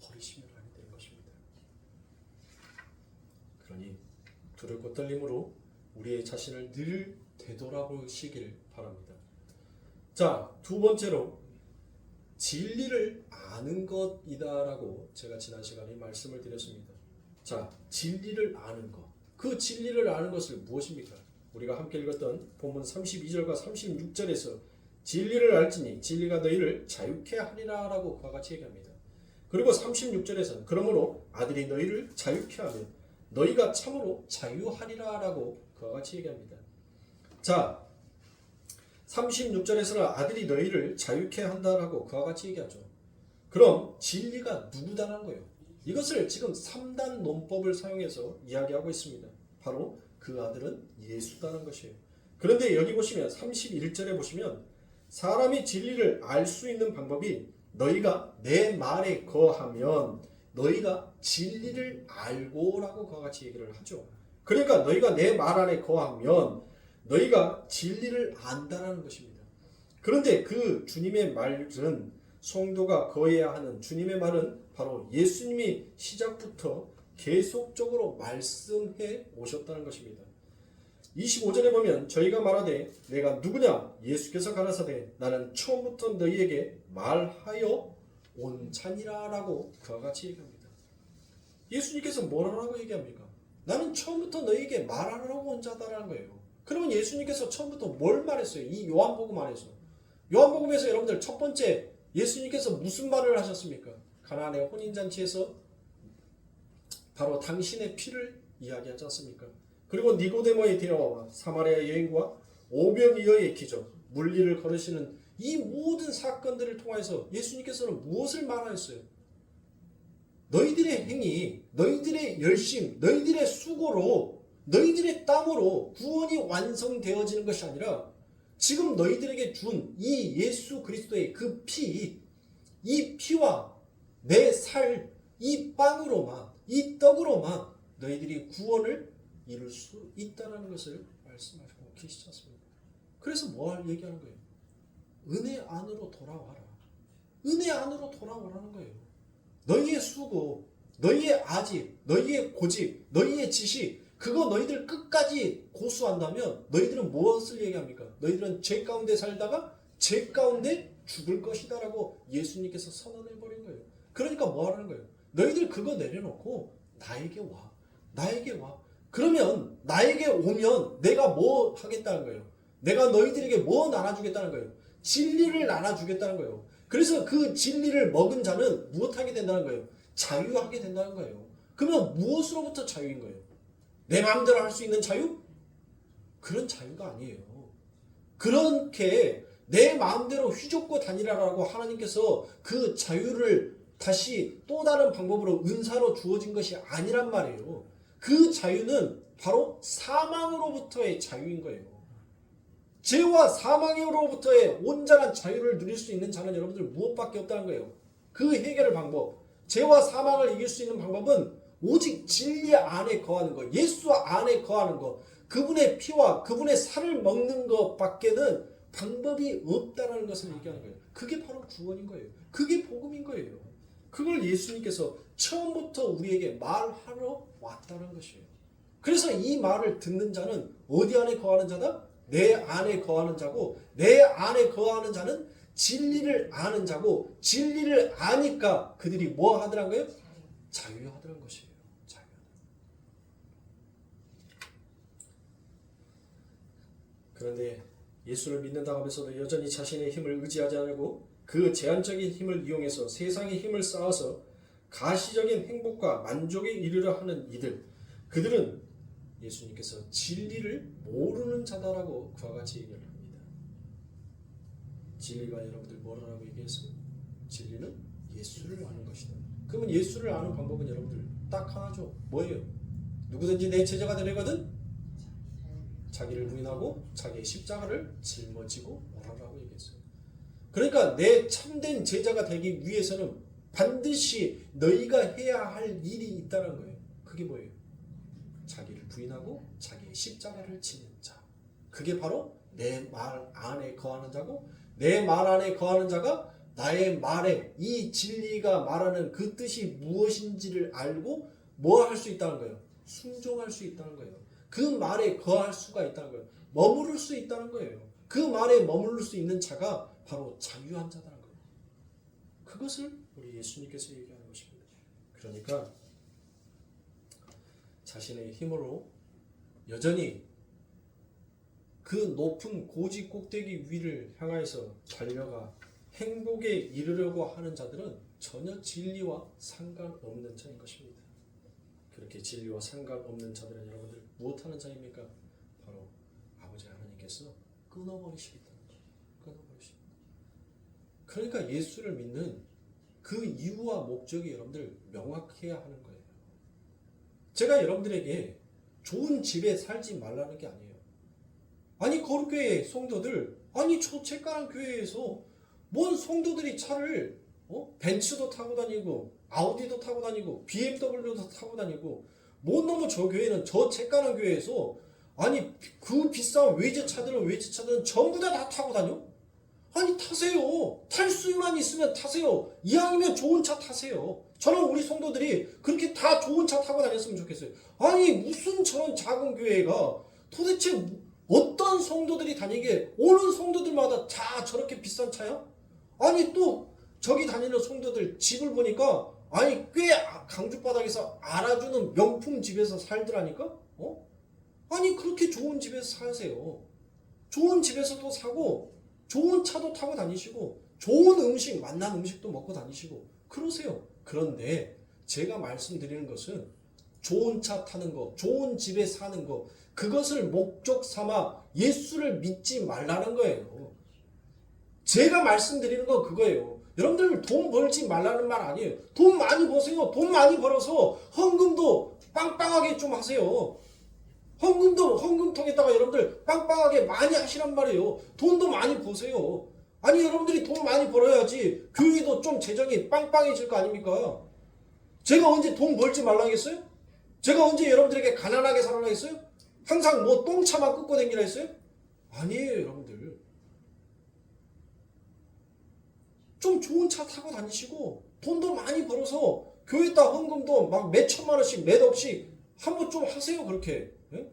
버리시면 안 되는 것입니다. 그러니 두렵고 떨림으로 우리의 자신을 늘 되돌아보시길 바랍니다. 자, 두 번째로 진리를 아는 것이다라고 제가 지난 시간에 말씀을 드렸습니다. 자, 진리를 아는 것. 그 진리를 아는 것을 무엇입니까? 우리가 함께 읽었던 본문 32절과 36절에서 진리를 알지니 진리가 너희를 자유케 하리라 라고 그와 같이 얘기합니다. 그리고 36절에서는 그러므로 아들이 너희를 자유케 하면 너희가 참으로 자유하리라 라고 그와 같이 얘기합니다. 자, 36절에서는 아들이 너희를 자유케 한다라고 그와 같이 얘기하죠. 그럼 진리가 누구다라는 거예요. 이것을 지금 3단 논법을 사용해서 이야기하고 있습니다. 바로 그 아들은 예수다는 것이에요. 그런데 여기 보시면 31절에 보시면 사람이 진리를 알 수 있는 방법이 너희가 내 말에 거하면 너희가 진리를 알고 라고 그와 같이 얘기를 하죠. 그러니까 너희가 내 말 안에 거하면 너희가 진리를 안다라는 것입니다. 그런데 그 주님의 말은 성도가 거해야 하는 주님의 말은 바로 예수님이 시작부터 계속적으로 말씀해 오셨다는 것입니다. 25절에 보면 저희가 말하되 내가 누구냐 예수께서 가라사대 나는 처음부터 너희에게 말하여 온 자니라 라고 그와 같이 얘기합니다. 예수님께서 뭐라고 얘기합니까? 나는 처음부터 너희에게 말하라고 온 자다라는 거예요. 그러면 예수님께서 처음부터 뭘 말했어요? 이 요한복음 안에서. 요한복음에서 여러분들 첫 번째 예수님께서 무슨 말을 하셨습니까? 가나안의 혼인잔치에서 바로 당신의 피를 이야기하지 않습니까? 그리고 니고데모의 대화와 사마리아 여인과 오병이어의 기적, 물리를 걸으시는 이 모든 사건들을 통해서 예수님께서는 무엇을 말하였어요? 너희들의 행위, 너희들의 열심, 너희들의 수고로, 너희들의 땀으로 구원이 완성되어지는 것이 아니라 지금 너희들에게 준 이 예수 그리스도의 그 피, 이 피와 내 살, 이 빵으로만, 이 떡으로만 너희들이 구원을 이룰 수 있다는 것을 말씀하시고 계시지 않습니까? 그래서 뭘 얘기하는 거예요? 은혜 안으로 돌아와라. 은혜 안으로 돌아오라는 거예요. 너희의 수고, 너희의 아집, 너희의 고집, 너희의 지식, 그거 너희들 끝까지 고수한다면 너희들은 무엇을 얘기합니까? 너희들은 죄 가운데 살다가 죄 가운데 죽을 것이다 라고 예수님께서 선언해버린 거예요. 그러니까 뭐 하라는 거예요? 너희들 그거 내려놓고 나에게 와. 나에게 와. 그러면 나에게 오면 내가 뭐 하겠다는 거예요? 내가 너희들에게 뭐 나눠주겠다는 거예요? 진리를 나눠주겠다는 거예요. 그래서 그 진리를 먹은 자는 무엇하게 된다는 거예요? 자유하게 된다는 거예요. 그러면 무엇으로부터 자유인 거예요? 내 마음대로 할 수 있는 자유? 그런 자유가 아니에요. 그렇게 내 마음대로 휘젓고 다니라라고 하나님께서 그 자유를 다시 또 다른 방법으로 은사로 주어진 것이 아니란 말이에요. 그 자유는 바로 사망으로부터의 자유인 거예요. 죄와 사망으로부터의 온전한 자유를 누릴 수 있는 자는 여러분들 무엇밖에 없다는 거예요. 그 해결의 방법, 죄와 사망을 이길 수 있는 방법은 오직 진리 안에 거하는 것, 예수 안에 거하는 것, 그분의 피와 그분의 살을 먹는 것밖에는 방법이 없다는 것을 얘기하는 거예요. 그게 바로 구원인 거예요. 그게 복음인 거예요. 그걸 예수님께서 처음부터 우리에게 말하러 왔다는 것이에요. 그래서 이 말을 듣는 자는 어디 안에 거하는 자다? 내 안에 거하는 자고, 내 안에 거하는 자는 진리를 아는 자고, 진리를 아니까 그들이 뭐 하더란 거예요? 자유하더란 것이에요. 그런데 예수를 믿는다고 하면서도 여전히 자신의 힘을 의지하지 않고 그 제한적인 힘을 이용해서 세상의 힘을 쌓아서 가시적인 행복과 만족에 이르려 하는 이들, 그들은 예수님께서 진리를 모르는 자다라고 그와 같이 얘기를 합니다. 진리가 여러분들 뭐라고 얘기했어요? 진리는 예수를 아는 것이다. 그러면 예수를 아는 방법은 여러분들 딱 하나죠. 뭐예요? 누구든지 내 제자가 되려거든 자기를 부인하고 자기의 십자가를 짊어지고 오라라고 얘기했어요. 그러니까 내 참된 제자가 되기 위해서는 반드시 너희가 해야 할 일이 있다는 거예요. 그게 뭐예요? 자기를 부인하고 자기의 십자가를 지는 자. 그게 바로 내 말 안에 거하는 자고, 내 말 안에 거하는 자가 나의 말에 이 진리가 말하는 그 뜻이 무엇인지를 알고 뭐 할 수 있다는 거예요? 순종할 수 있다는 거예요. 그 말에 거할 수가 있다는 거예요. 머무를 수 있다는 거예요. 그 말에 머무를 수 있는 자가 바로 자유한 자다는 거예요. 그것을 우리 예수님께서 얘기하는 것입니다. 그러니까 자신의 힘으로 여전히 그 높은 고지 꼭대기 위를 향하여서 달려가 행복에 이르려고 하는 자들은 전혀 진리와 상관없는 자인 것입니다. 그렇게 진리와 상관없는 자들은 여러분들 무엇하는 자입니까? 바로 아버지 하나님께서 끊어버리시겠다는 거예요. 끊어버리십니다. 그러니까 예수를 믿는 그 이유와 목적이 여러분들 명확해야 하는 거예요. 제가 여러분들에게 좋은 집에 살지 말라는 게 아니에요. 아니 거룩교회 성도들, 아니 저 책가랑 교회에서 뭔 성도들이 차를 벤츠도 타고 다니고 아우디도 타고 다니고 BMW도 타고 다니고 뭔 놈의 저 교회는 저 책가랑 교회에서 아니 그 비싼 외제차들은 전부 다 타고 다녀? 아니 타세요. 탈 수만 있으면 타세요. 이왕이면 좋은 차 타세요. 저는 우리 성도들이 그렇게 다 좋은 차 타고 다녔으면 좋겠어요. 아니 무슨 저런 작은 교회가 도대체 어떤 성도들이 다니게 오는 성도들마다 다 저렇게 비싼 차야? 아니 또 저기 다니는 성도들 집을 보니까 아니 꽤 강주바닥에서 알아주는 명품 집에서 살더라니까? 아니 그렇게 좋은 집에서 사세요. 좋은 집에서도 사고 좋은 차도 타고 다니시고 좋은 음식, 맛난 음식도 먹고 다니시고 그러세요. 그런데 제가 말씀드리는 것은 좋은 차 타는 거, 좋은 집에 사는 거 그것을 목적 삼아 예수를 믿지 말라는 거예요. 제가 말씀드리는 건 그거예요. 여러분들 돈 벌지 말라는 말 아니에요. 돈 많이 버세요. 돈 많이 벌어서 헌금도 빵빵하게 좀 하세요. 헌금통에다가 여러분들 빵빵하게 많이 하시란 말이에요. 돈도 많이 버세요. 아니 여러분들이 돈 많이 벌어야지 교회도 좀 재정이 빵빵해질 거 아닙니까? 제가 언제 돈 벌지 말라 했어요? 제가 언제 여러분들에게 가난하게 살아라 했어요? 항상 뭐 똥차만 끄고 다니라 했어요? 아니에요 여러분들. 좀 좋은 차 타고 다니시고 돈도 많이 벌어서 교회에다 헌금도 막 몇 천만 원씩 몇 억씩 한번 좀 하세요 그렇게. 네?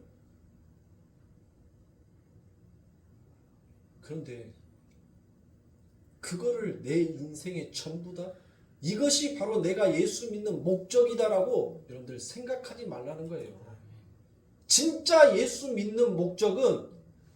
그런데 그거를 내 인생의 전부다? 이것이 바로 내가 예수 믿는 목적이다라고 여러분들 생각하지 말라는 거예요. 진짜 예수 믿는 목적은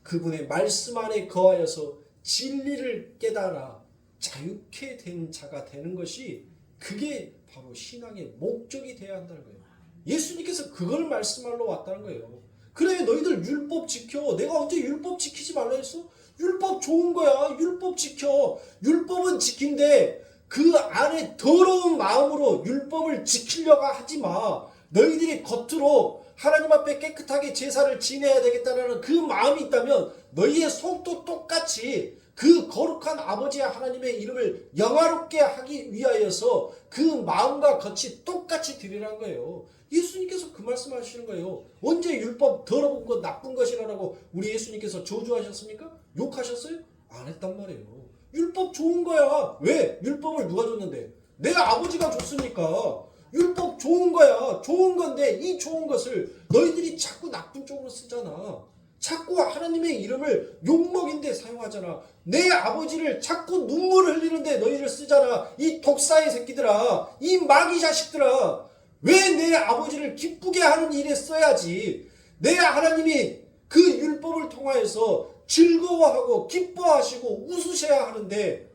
그분의 말씀 안에 거하여서 진리를 깨달아 자유케 된 자가 되는 것이 그게 바로 신앙의 목적이 되어야 한다는 거예요. 예수님께서 그걸 말씀하러 왔다는 거예요. 그래 너희들 율법 지켜. 내가 언제 율법 지키지 말라 했어? 율법 좋은 거야. 율법 지켜. 율법은 지킨데 그 안에 더러운 마음으로 율법을 지키려고 하지 마. 너희들이 겉으로 하나님 앞에 깨끗하게 제사를 지내야 되겠다는 그 마음이 있다면 너희의 속도 똑같이 그 거룩한 아버지 하나님의 이름을 영화롭게 하기 위하여서 그 마음과 겉이 똑같이 드리라는 거예요. 예수님께서 그 말씀하시는 거예요. 언제 율법 더러운 것 나쁜 것이라고 우리 예수님께서 저주하셨습니까? 욕하셨어요? 안 했단 말이에요. 율법 좋은 거야. 왜? 율법을 누가 줬는데? 내 아버지가 줬으니까. 율법 좋은 거야. 좋은 건데 이 좋은 것을 너희들이 자꾸 나쁜 쪽으로 쓰잖아. 자꾸 하나님의 이름을 욕먹인데 사용하잖아. 내 아버지를 자꾸 눈물을 흘리는데 너희를 쓰잖아. 이 독사의 새끼들아. 이 마귀 자식들아. 왜 내 아버지를 기쁘게 하는 일에 써야지. 내 하나님이 그 율법을 통하여서 즐거워하고 기뻐하시고 웃으셔야 하는데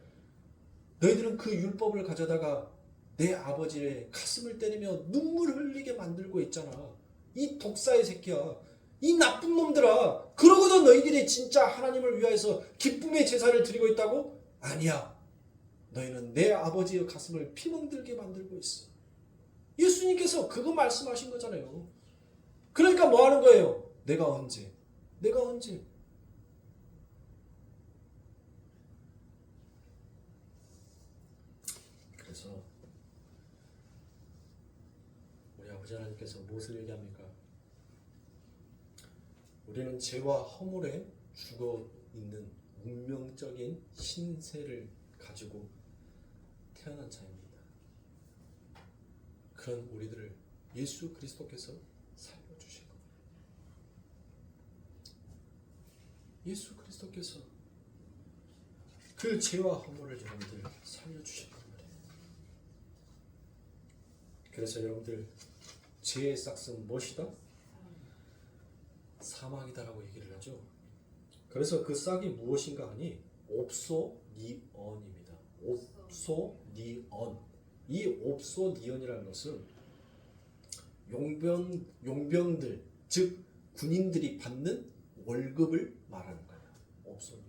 너희들은 그 율법을 가져다가 내 아버지의 가슴을 때리며 눈물을 흘리게 만들고 있잖아. 이 독사의 새끼야. 이 나쁜 놈들아. 그러고도 너희들이 진짜 하나님을 위하여서 기쁨의 제사를 드리고 있다고? 아니야. 너희는 내 아버지의 가슴을 피멍들게 만들고 있어. 예수님께서 그거 말씀하신 거잖아요. 그러니까 뭐 하는 거예요? 내가 언제? 그래서 우리 아버지 하나님께서 무엇을 얘기합니까? 우리는 죄와 허물에 죽어 있는 운명적인 신세를 가지고 태어난 자입니다. 그런 우리들을 예수 그리스도께서 살려주신 겁니다. 예수 그리스도께서 그 죄와 허물을 여러분들 살려주신 겁니다. 그래서 여러분들 죄의 싹은 무엇이다? 사망이다라고 얘기를 하죠. 그래서 그 싹이 무엇인가 하니 옵소니언입니다. 옵소니언. 이 옵소니언이라는 것은 용병들, 즉 군인들이 받는 월급을 말하는 거예요. 옵소니언.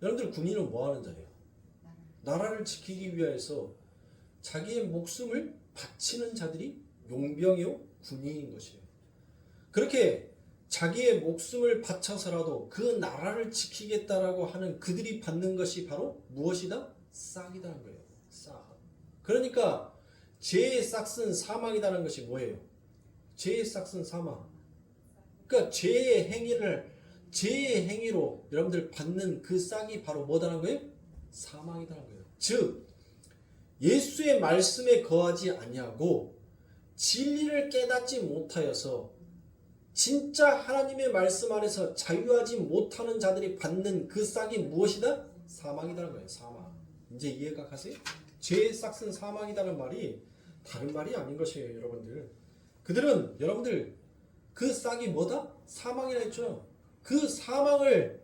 여러분들 군인은 뭐 하는 자예요? 나라를 지키기 위해서 자기의 목숨을 바치는 자들이 용병이요 군인인 것이에요. 그렇게 자기의 목숨을 바쳐서라도 그 나라를 지키겠다라고 하는 그들이 받는 것이 바로 무엇이다? 싹이라는 거예요. 싹. 그러니까 죄의 싹은 사망이라는 것이 뭐예요? 죄의 싹은 사망. 그러니까 죄의 행위로 여러분들 받는 그 싹이 바로 뭐다라는 거예요? 사망이라는 거예요. 즉 예수의 말씀에 거하지 아니하고 진리를 깨닫지 못하여서 진짜 하나님의 말씀 안에서 자유하지 못하는 자들이 받는 그 싹이 무엇이다? 사망이라는 거예요. 사망. 이제 이해가 가세요? 죄의 싹은 사망이라는 말이 다른 말이 아닌 것이에요. 여러분들. 그들은 여러분들 그 싹이 뭐다? 사망이라 했죠. 그 사망을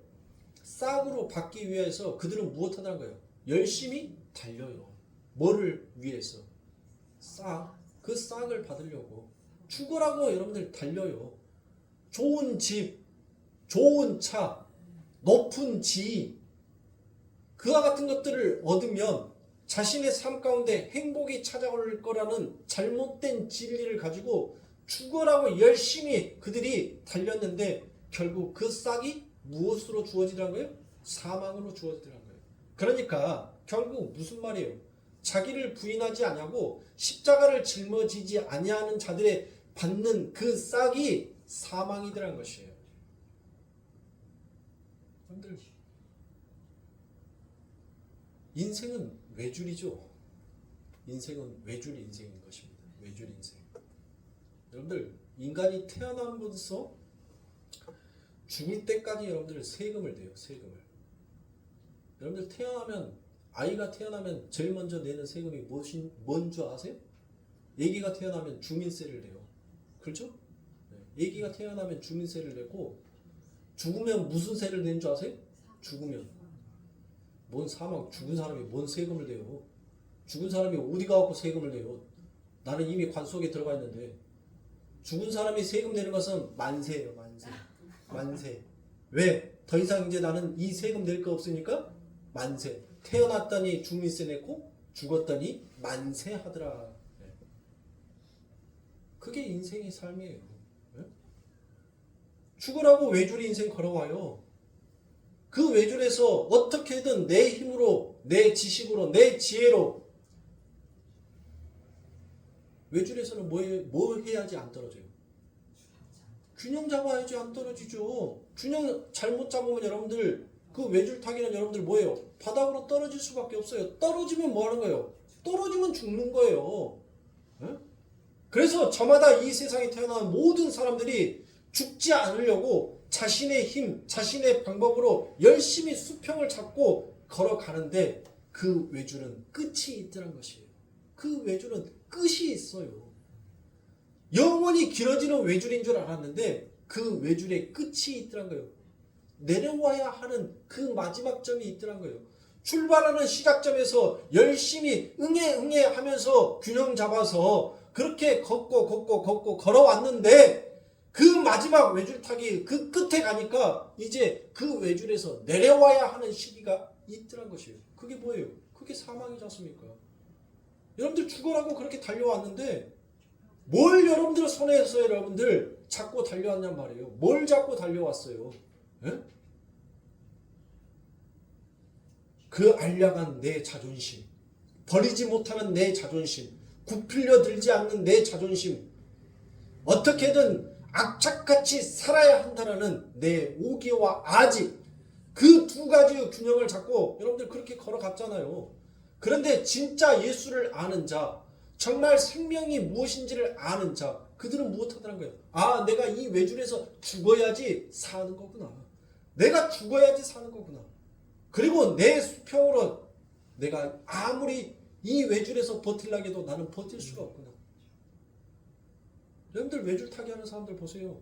싹으로 받기 위해서 그들은 무엇하다는 거예요? 열심히 달려요. 뭐를 위해서? 싹. 그 싹을 받으려고. 죽으라고 여러분들 달려요. 좋은 집, 좋은 차, 높은 지위, 그와 같은 것들을 얻으면 자신의 삶 가운데 행복이 찾아올 거라는 잘못된 진리를 가지고 죽으라고 열심히 그들이 달렸는데 결국 그 싹이 무엇으로 주어지더란 거예요? 사망으로 주어지더란 거예요. 그러니까 결국 무슨 말이에요? 자기를 부인하지 아니하고 십자가를 짊어지지 아니하는 자들의 받는 그 싹이 사망이더란 것이에요. 여러분들 인생은 외줄이죠. 인생은 외줄 인생인 것입니다. 외줄 인생. 여러분들 인간이 태어나면서 죽을 때까지 여러분들 세금을 내요. 세금을. 여러분들 아이가 태어나면 제일 먼저 내는 세금이 뭔 줄 아세요? 애기가 태어나면 주민세를 내요. 그렇죠? 애기가 태어나면 주민세를 내고 죽으면 무슨 세를 내는 줄 아세요? 죽으면 뭔 사망, 죽은 사람이 뭔 세금을 내요? 죽은 사람이 어디 가갖고 세금을 내요? 나는 이미 관 속에 들어가 있는데. 죽은 사람이 세금 내는 것은 만세예요. 만세. 왜? 더 이상 이제 나는 이 세금 낼 거 없으니까 만세. 태어났더니 주민세 내고 죽었더니 만세 하더라. 그게 인생의 삶이에요. 죽으라고 외줄 인생 걸어와요. 그 외줄에서 어떻게든 내 힘으로, 내 지식으로, 내 지혜로 외줄에서는 뭐 해야지 안 떨어져요? 균형 잡아야지 안 떨어지죠. 균형 잘못 잡으면 여러분들 그 외줄 타기는 여러분들 뭐예요? 바닥으로 떨어질 수밖에 없어요. 떨어지면 뭐 하는 거예요? 떨어지면 죽는 거예요. 네? 그래서 저마다 이 세상에 태어난 모든 사람들이 죽지 않으려고 자신의 힘, 자신의 방법으로 열심히 수평을 잡고 걸어가는데 그 외줄은 끝이 있더란 것이에요. 그 외줄은 끝이 있어요. 영원히 길어지는 외줄인 줄 알았는데 그 외줄에 끝이 있더란 거예요. 내려와야 하는 그 마지막 점이 있더란 거예요. 출발하는 시작점에서 열심히 응애 하면서 균형 잡아서 그렇게 걷고 걸어왔는데 그 마지막 외줄타기 그 끝에 가니까 이제 그 외줄에서 내려와야 하는 시기가 있더란 것이에요. 그게 뭐예요? 그게 사망이지 않습니까? 여러분들 죽으라고 그렇게 달려왔는데 뭘 여러분들 손에서 여러분들 잡고 달려왔냔 말이에요. 뭘 잡고 달려왔어요? 에? 그 알량한 내 자존심, 버리지 못하는 내 자존심, 굽힐려 들지 않는 내 자존심, 어떻게든 악착같이 살아야 한다는 내 오기와 아지, 그 두 가지의 균형을 잡고 여러분들 그렇게 걸어갔잖아요. 그런데 진짜 예수를 아는 자, 정말 생명이 무엇인지를 아는 자, 그들은 무엇하더란 거예요? 아, 내가 이 외줄에서 죽어야지 사는 거구나. 내가 죽어야지 사는 거구나. 그리고 내 수평으로 내가 아무리 이 외줄에서 버틸라고 해도 나는 버틸 수가 없구나. 여러분들 외줄 타기 하는 사람들 보세요.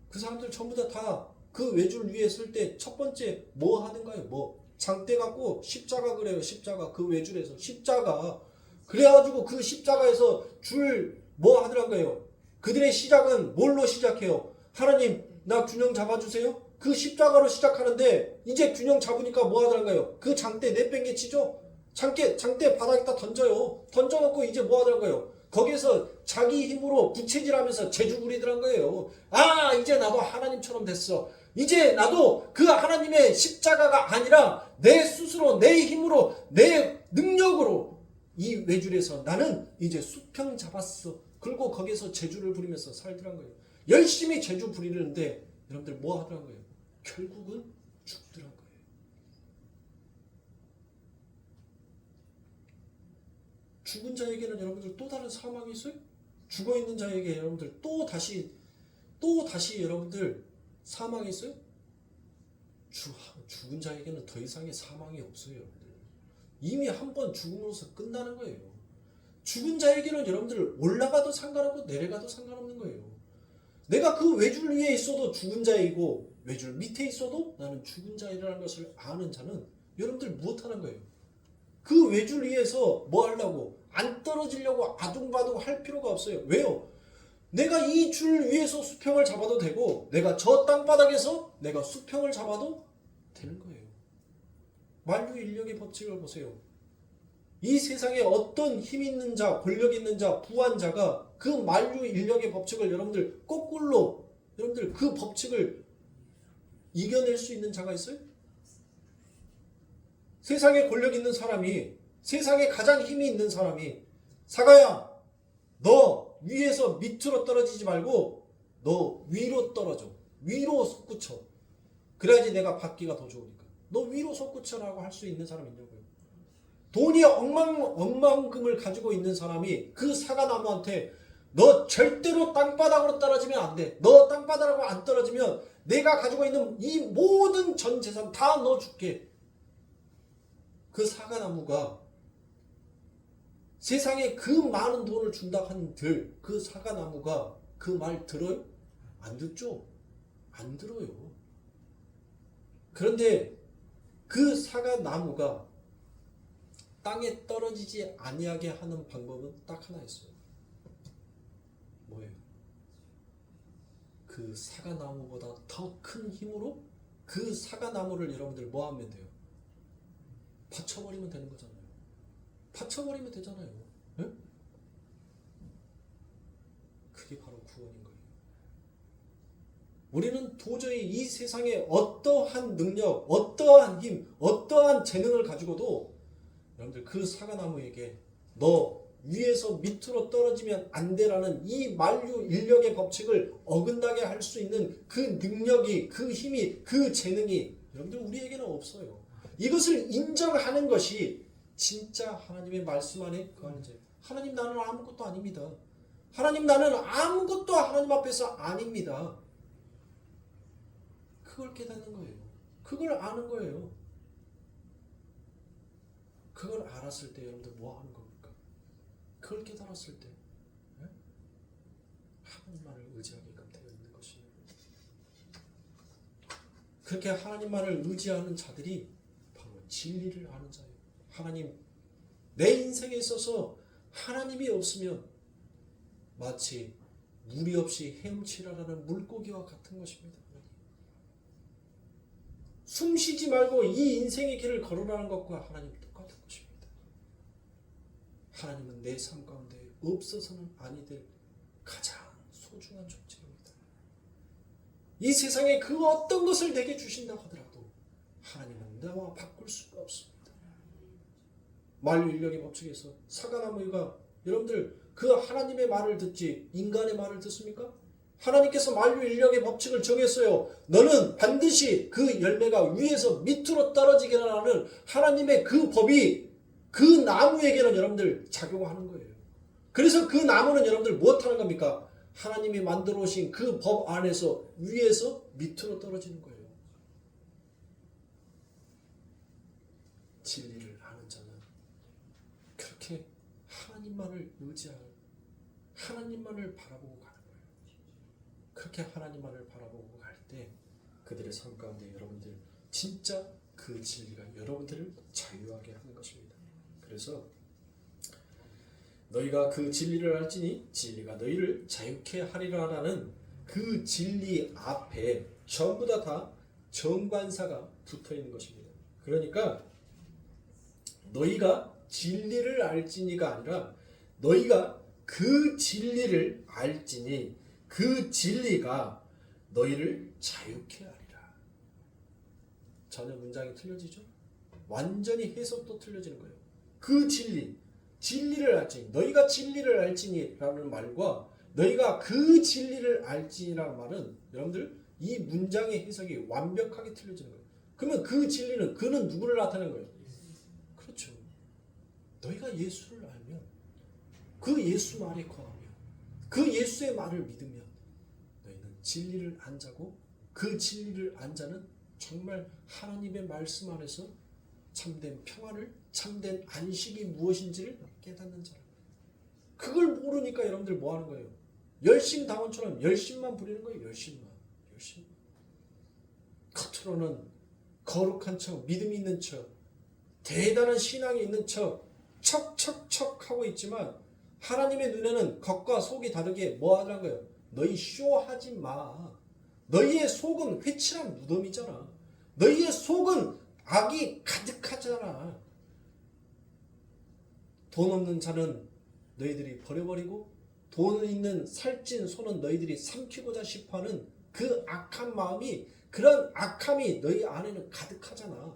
그 사람들 전부 다 그 외줄 위에 설 때 첫 번째 뭐 하는가요? 뭐 장대 갖고 십자가 그래요. 십자가 그 외줄에서 십자가 그래가지고 그 십자가에서 줄 뭐 하더란가요? 그들의 시작은 뭘로 시작해요? 하나님 나 균형 잡아주세요. 그 십자가로 시작하는데 이제 균형 잡으니까 뭐 하더란가요? 그 장대 내팽개치죠. 장대 바닥에다 던져요. 던져놓고 이제 뭐 하더란가요? 거기에서 자기 힘으로 부채질하면서 제주 부리더란 거예요. 아 이제 나도 하나님처럼 됐어. 이제 나도 그 하나님의 십자가가 아니라 내 스스로 내 힘으로 내 능력으로 이 외줄에서 나는 이제 수평 잡았어. 그리고 거기에서 제주를 부리면서 살더란 거예요. 열심히 제주 부리는데 여러분들 뭐 하더란 거예요? 결국은 죽더란 거예요. 죽은 자에게는 여러분들 또 다른 사망이 있어요? 죽어있는 자에게 여러분들 또 다시 여러분들 사망이 있어요? 죽은 자에게는 더 이상의 사망이 없어요. 여러분들. 이미 한 번 죽음으로써 끝나는 거예요. 죽은 자에게는 여러분들 올라가도 상관없고 내려가도 상관없는 거예요. 내가 그 외줄 위에 있어도 죽은 자이고 외줄 밑에 있어도 나는 죽은 자이라는 것을 아는 자는 여러분들 무엇하는 거예요? 그 외줄 위에서 뭐 하려고? 안 떨어지려고 아둥바둥 할 필요가 없어요. 왜요? 내가 이 줄 위에서 수평을 잡아도 되고 내가 저 땅바닥에서 내가 수평을 잡아도 되는 거예요. 만유인력의 법칙을 보세요. 이 세상에 어떤 힘 있는 자, 권력 있는 자, 부한 자가 그 만유인력의 법칙을 여러분들 거꾸로 여러분들 그 법칙을 이겨낼 수 있는 자가 있어요? 세상에 권력 있는 사람이 세상에 가장 힘이 있는 사람이 사가야 너 위에서 밑으로 떨어지지 말고 너 위로 떨어져. 위로 솟구쳐. 그래야지 내가 받기가 더 좋으니까. 너 위로 솟구쳐라고 할 수 있는 사람이 있냐고요. 돈이 억만금을 가지고 있는 사람이 그 사과나무한테 너 절대로 땅바닥으로 떨어지면 안 돼. 너 땅바닥으로 안 떨어지면 내가 가지고 있는 이 모든 전 재산 다 너 줄게. 그 사과나무가 세상에 그 많은 돈을 준다 한들 그 사과나무가 그 말 들어요? 안 듣죠? 안 들어요. 그런데 그 사과나무가 땅에 떨어지지 아니하게 하는 방법은 딱 하나 있어요. 뭐예요? 그 사과나무보다 더 큰 힘으로 그 사과나무를 여러분들 뭐 하면 돼요? 받쳐버리면 되는 거잖아요. 받쳐버리면 되잖아요. 네? 그게 바로 구원인 거예요. 우리는 도저히 이 세상에 어떠한 능력, 어떠한 힘, 어떠한 재능을 가지고도 여러분들 그 사과나무에게 너 위에서 밑으로 떨어지면 안 돼라는 이 만유인력의 법칙을 어긋나게 할 수 있는 그 능력이, 그 힘이, 그 재능이 여러분들 우리에게는 없어요. 이것을 인정하는 것이 진짜 하나님의 말씀 안에 거하는 자예요. 하나님 나는 아무것도 아닙니다. 하나님 나는 아무것도 하나님 앞에서 아닙니다. 그걸 깨닫는 거예요. 그걸 아는 거예요. 그걸 알았을 때 여러분들 뭐 하는 겁니까? 그걸 깨달았을 때 하나님만을 의지하게끔 되어 있는 것입니다. 그렇게 하나님만을 의지하는 자들이 바로 진리를 아는 자예요. 하나님, 내 인생에 있어서 하나님이 없으면 마치 물이 없이 헤엄치라라는 물고기와 같은 것입니다. 숨 쉬지 말고 이 인생의 길을 걸어가는 것과 하나님 똑같은 것입니다. 하나님은 내 삶 가운데 없어서는 아니 될 가장 소중한 존재입니다. 이 세상에 그 어떤 것을 내게 주신다 하더라도 하나님은 나와 바꿀 수가 없습니다. 만유인력의 법칙에서 사과나무가 여러분들 그 하나님의 말을 듣지 인간의 말을 듣습니까? 하나님께서 만유인력의 법칙을 정했어요. 너는 반드시 그 열매가 위에서 밑으로 떨어지게 하는 하나님의 그 법이 그 나무에게는 여러분들 작용하는 거예요. 그래서 그 나무는 여러분들 무엇하는 겁니까? 하나님이 만들어 오신 그 법 안에서 위에서 밑으로 떨어지는 거예요. 진리를 아는 자는 그렇게 하나님만을 의지하는 하나님만을 바라보고 가는 거예요. 그렇게 하나님만을 바라보고 갈 때 그들의 삶 가운데 여러분들 진짜 그 진리가 여러분들을 자유하게 하는 것입니다. 그래서 너희가 그 진리를 알지니 진리가 너희를 자유케 하리라라는 그 진리 앞에 전부 다 정관사가 붙어 있는 것입니다. 그러니까 너희가 진리를 알지니가 아니라 너희가 그 진리를 알지니 그 진리가 너희를 자유케 하리라. 전혀 문장이 틀려지죠? 완전히 해석도 틀려지는 거예요. 그 진리를 알지니, 너희가 진리를 알지니라는 말과 너희가 그 진리를 알지니라는 말은 여러분들 이 문장의 해석이 완벽하게 틀려지는 거예요. 그러면 그 진리는 그는 누구를 나타내는 거예요? 그렇죠. 너희가 예수를 알면 그 예수 말에 거하며 그 예수의 말을 믿으면 너희는 진리를 안 자고 그 진리를 안 자는 정말 하나님의 말씀 안에서 참된 평안을 참된 안식이 무엇인지를 깨닫는 자라. 그걸 모르니까 여러분들 뭐 하는 거예요? 열심당원처럼 열심만 부리는 거예요. 열심만. 겉으로는 거룩한 척, 믿음이 있는 척, 대단한 신앙이 있는 척, 척 하고 있지만 하나님의 눈에는 겉과 속이 다르게 뭐 하라는 거예요? 너희 쇼하지 마. 너희의 속은 회칠한 무덤이잖아. 너희의 속은 악이 가득하잖아. 돈 없는 자는 너희들이 버려버리고 돈 있는 살찐 손은 너희들이 삼키고자 싶어하는 그 악한 마음이, 그런 악함이 너희 안에는 가득하잖아.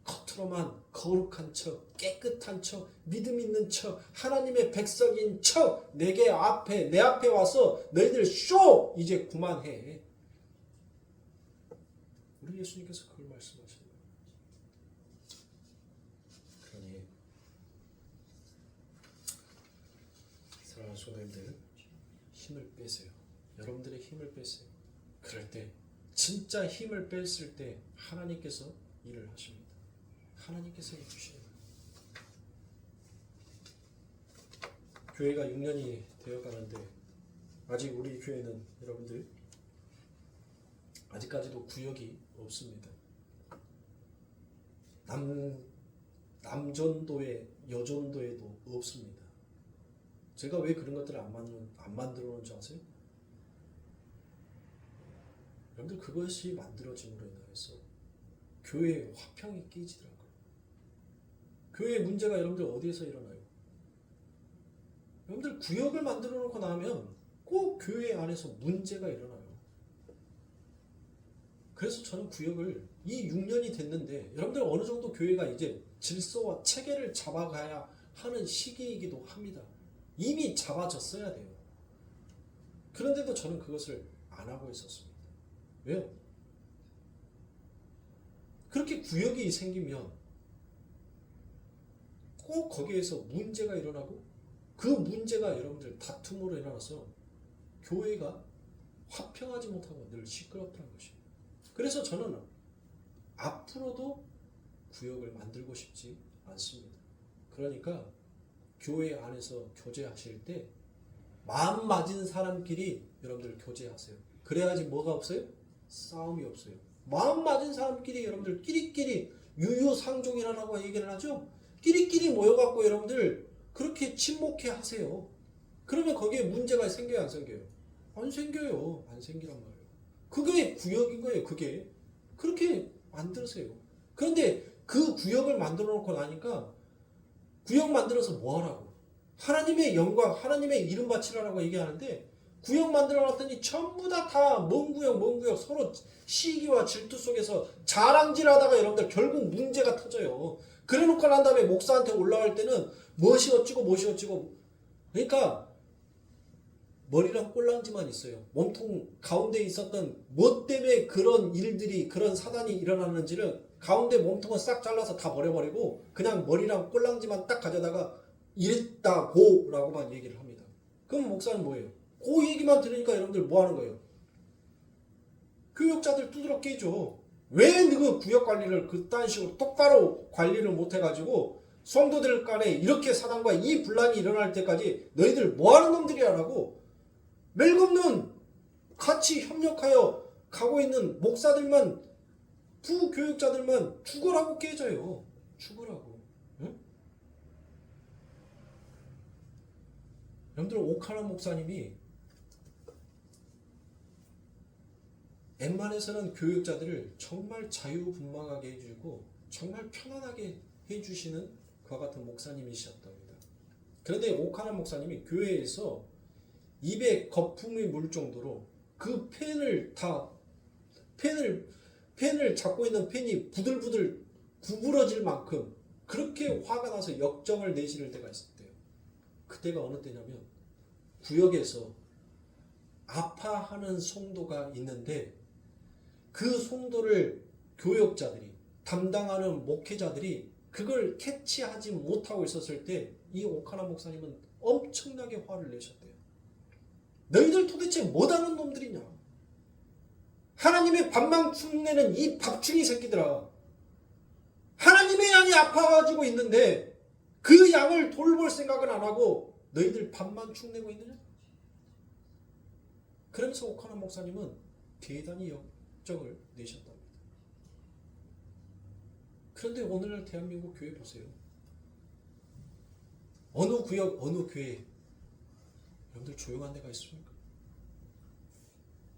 겉으로만 거룩한 척, 깨끗한 척, 믿음 있는 척, 하나님의 백성인 척 내 앞에 와서 너희들 쇼 이제 그만해. 우리 예수님께서 그걸 말씀하시는 거예요. 그러니 사랑하는 성도님들, 힘을 빼세요. 여러분들의 힘을 빼세요. 그럴 때 진짜 힘을 뺐을 때 하나님께서 일을 하십니다. 하나님께서 해주시는 거예요. 교회가 6년이 되어가는데 아직 우리 교회는 여러분들 아직까지도 구역이 없습니다. 남전도에 여전도에도 없습니다. 제가 왜 그런 것들을 안 만들어 놓은 줄 아세요? 여러분들 그것이 만들어짐으로 인해서 교회의 화평이 깨지더라고요. 교회의 문제가 여러분들 어디에서 일어나요? 여러분들 구역을 만들어 놓고 나면 꼭 교회 안에서 문제가 일어나요. 그래서 저는 구역을 이 6년이 됐는데 여러분들 어느 정도 교회가 이제 질서와 체계를 잡아가야 하는 시기이기도 합니다. 이미 잡아졌어야 돼요. 그런데도 저는 그것을 안 하고 있었습니다. 왜요? 그렇게 구역이 생기면 꼭 거기에서 문제가 일어나고 그 문제가 여러분들 다툼으로 일어나서 교회가 화평하지 못하고 늘 시끄럽다는 것입니다. 그래서 저는 앞으로도 구역을 만들고 싶지 않습니다. 그러니까 교회 안에서 교제하실 때 마음 맞은 사람끼리 여러분들 교제하세요. 그래야지 뭐가 없어요? 싸움이 없어요. 마음 맞은 사람끼리 여러분들 끼리끼리 유유상종이라고 얘기를 하죠. 끼리끼리 모여갖고 여러분들 그렇게 친목해 하세요. 그러면 거기에 문제가 생겨요, 안 생겨요? 안 생겨요. 안 생기란 말이에요. 그게 구역인 거예요. 그게 그렇게 만드세요. 그런데 그 구역을 만들어 놓고 나니까 구역 만들어서 뭐 하라고? 하나님의 영광, 하나님의 이름 바치라고 얘기하는데 구역 만들어 놨더니 전부 다 먼 구역 서로 시기와 질투 속에서 자랑질하다가 여러분들 결국 문제가 터져요. 그래 놓고 난 다음에 목사한테 올라갈 때는 무엇이 어찌고 그러니까 머리랑 꼴랑지만 있어요. 몸통 가운데 있었던 뭐 때문에 그런 일들이, 그런 사단이 일어났는지를 가운데 몸통을 싹 잘라서 다 버려버리고 그냥 머리랑 꼴랑지만 딱 가져다가 이랬다고 라고만 얘기를 합니다. 그럼 목사는 뭐예요? 그 얘기만 들으니까 여러분들 뭐 하는 거예요? 교역자들 두드러 깨죠. 왜 그 구역 관리를 그딴 식으로 똑바로 관리를 못 해가지고 성도들 간에 이렇게 사단과 이 분란이 일어날 때까지 너희들 뭐 하는 놈들이야 라고 멜금는 같이 협력하여 가고 있는 목사들만, 부교육자들만 죽으라고 깨져요. 죽으라고. 응? 여러분들, 오카나 목사님이 웬만해서는 교육자들을 정말 자유분방하게 해주고 정말 편안하게 해주시는 그와 같은 목사님이셨답니다. 그런데 오카나 목사님이 교회에서 입에 거품이 물 정도로 그 펜을 잡고 있는 펜이 부들부들 구부러질 만큼 그렇게 화가 나서 역정을 내실 때가 있었대요. 그때가 어느 때냐면, 구역에서 아파하는 성도가 있는데 그 성도를 교역자들이, 담당하는 목회자들이 그걸 캐치하지 못하고 있었을 때 이 오카나 목사님은 엄청나게 화를 내셨대요. 너희들 도대체 뭐하는 놈들이냐? 하나님의 밥만 흉내는 이 밥충이 새끼들아. 하나님의 양이 아파가지고 있는데 그 양을 돌볼 생각은 안 하고 너희들 밥만 흉내고 있느냐? 그러면서 오카나 목사님은 대단히 역정을 내셨답니다. 그런데 오늘날 대한민국 교회 보세요. 어느 구역, 어느 교회, 여러분들 조용한 데가 있습니까?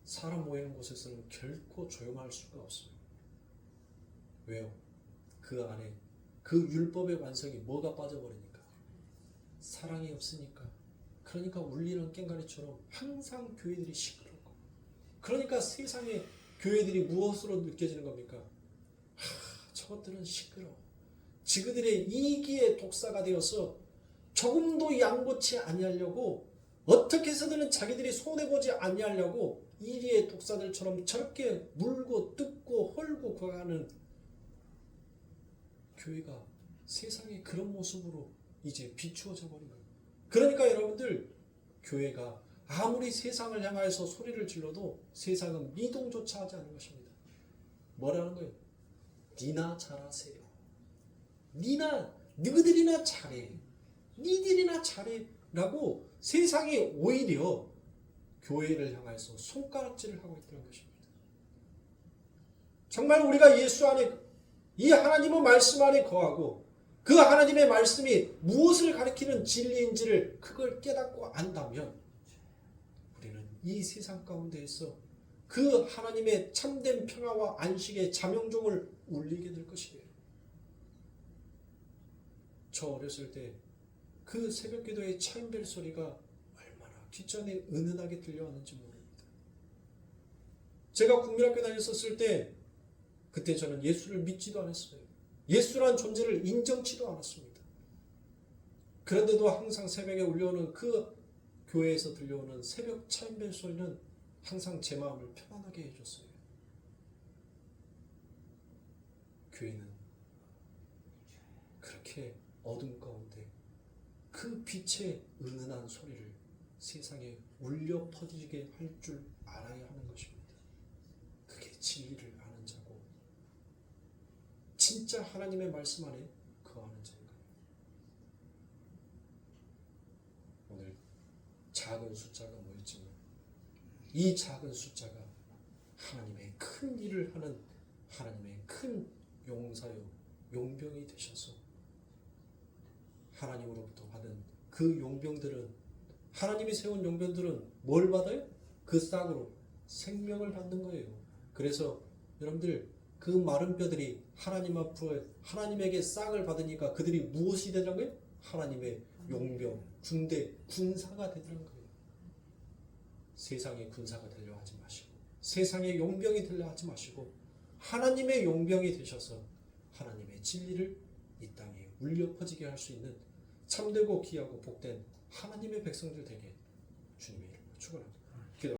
사람 모이는 곳에서는 결코 조용할 수가 없습니다. 왜요? 그 안에 그 율법의 완성이 뭐가 빠져버리니까? 사랑이 없으니까. 그러니까 울리는 꽹과리처럼 항상 교회들이 시끄럽고, 그러니까 세상의 교회들이 무엇으로 느껴지는 겁니까? 저것들은 시끄러워. 지그들의 이기의 독사가 되어서 조금도 양보치 아니하려고, 어떻게 해서든 자기들이 손해보지 아니하려고 이리의 독사들처럼 저렇게 물고 뜯고 헐고 가는 교회가 세상에 그런 모습으로 이제 비추어져 버린 거예요. 그러니까 여러분들, 교회가 아무리 세상을 향하여서 소리를 질러도 세상은 미동조차 하지 않는 것입니다. 뭐라는 거예요? 니나 잘하세요. 너희들이나 잘해. 니들이나 잘해. 라고 세상이 오히려 교회를 향해서 손가락질을 하고 있다는 것입니다. 정말 우리가 예수 안에, 이 하나님의 말씀 안에 거하고 그 하나님의 말씀이 무엇을 가리키는 진리인지를 그걸 깨닫고 안다면 우리는 이 세상 가운데에서 그 하나님의 참된 평화와 안식의 자명종을 울리게 될 것이에요. 저 어렸을 때 그 새벽기도의 차임벨 소리가 얼마나 뒷전에 은은하게 들려왔는지 모릅니다. 제가 국민학교 다녔었을 때 그때 저는 예수를 믿지도 않았어요. 예수란 존재를 인정치도 않았습니다. 그런데도 항상 새벽에 울려오는 그 교회에서 들려오는 새벽 차임벨 소리는 항상 제 마음을 편안하게 해줬어요. 교회는 그렇게 어둠 가운데 그 빛의 은은한 소리를 세상에 울려 퍼지게 할 줄 알아야 하는 것입니다. 그게 진리를 아는 자고 진짜 하나님의 말씀 안에 거하는 자인가요? 오늘 작은 숫자가 모였지만 이 작은 숫자가 하나님의 큰 일을 하는 하나님의 큰 용사요 용병이 되셔서 하나님으로부터 받은 그 용병들은, 하나님이 세운 용병들은 뭘 받아요? 그 싹으로 생명을 받는 거예요. 그래서 여러분들, 그 마른 뼈들이 하나님 앞에 하나님에게 싹을 받으니까 그들이 무엇이 되더란 거예요? 하나님의 용병, 군대, 군사가 되더란 거예요. 세상의 군사가 되려 하지 마시고, 세상의 용병이 되려 하지 마시고, 하나님의 용병이 되셔서 하나님의 진리를 이 땅에 울려 퍼지게 할 수 있는 참되고 귀하고 복된 하나님의 백성들 되게 주님의 이름으로 축원합니다.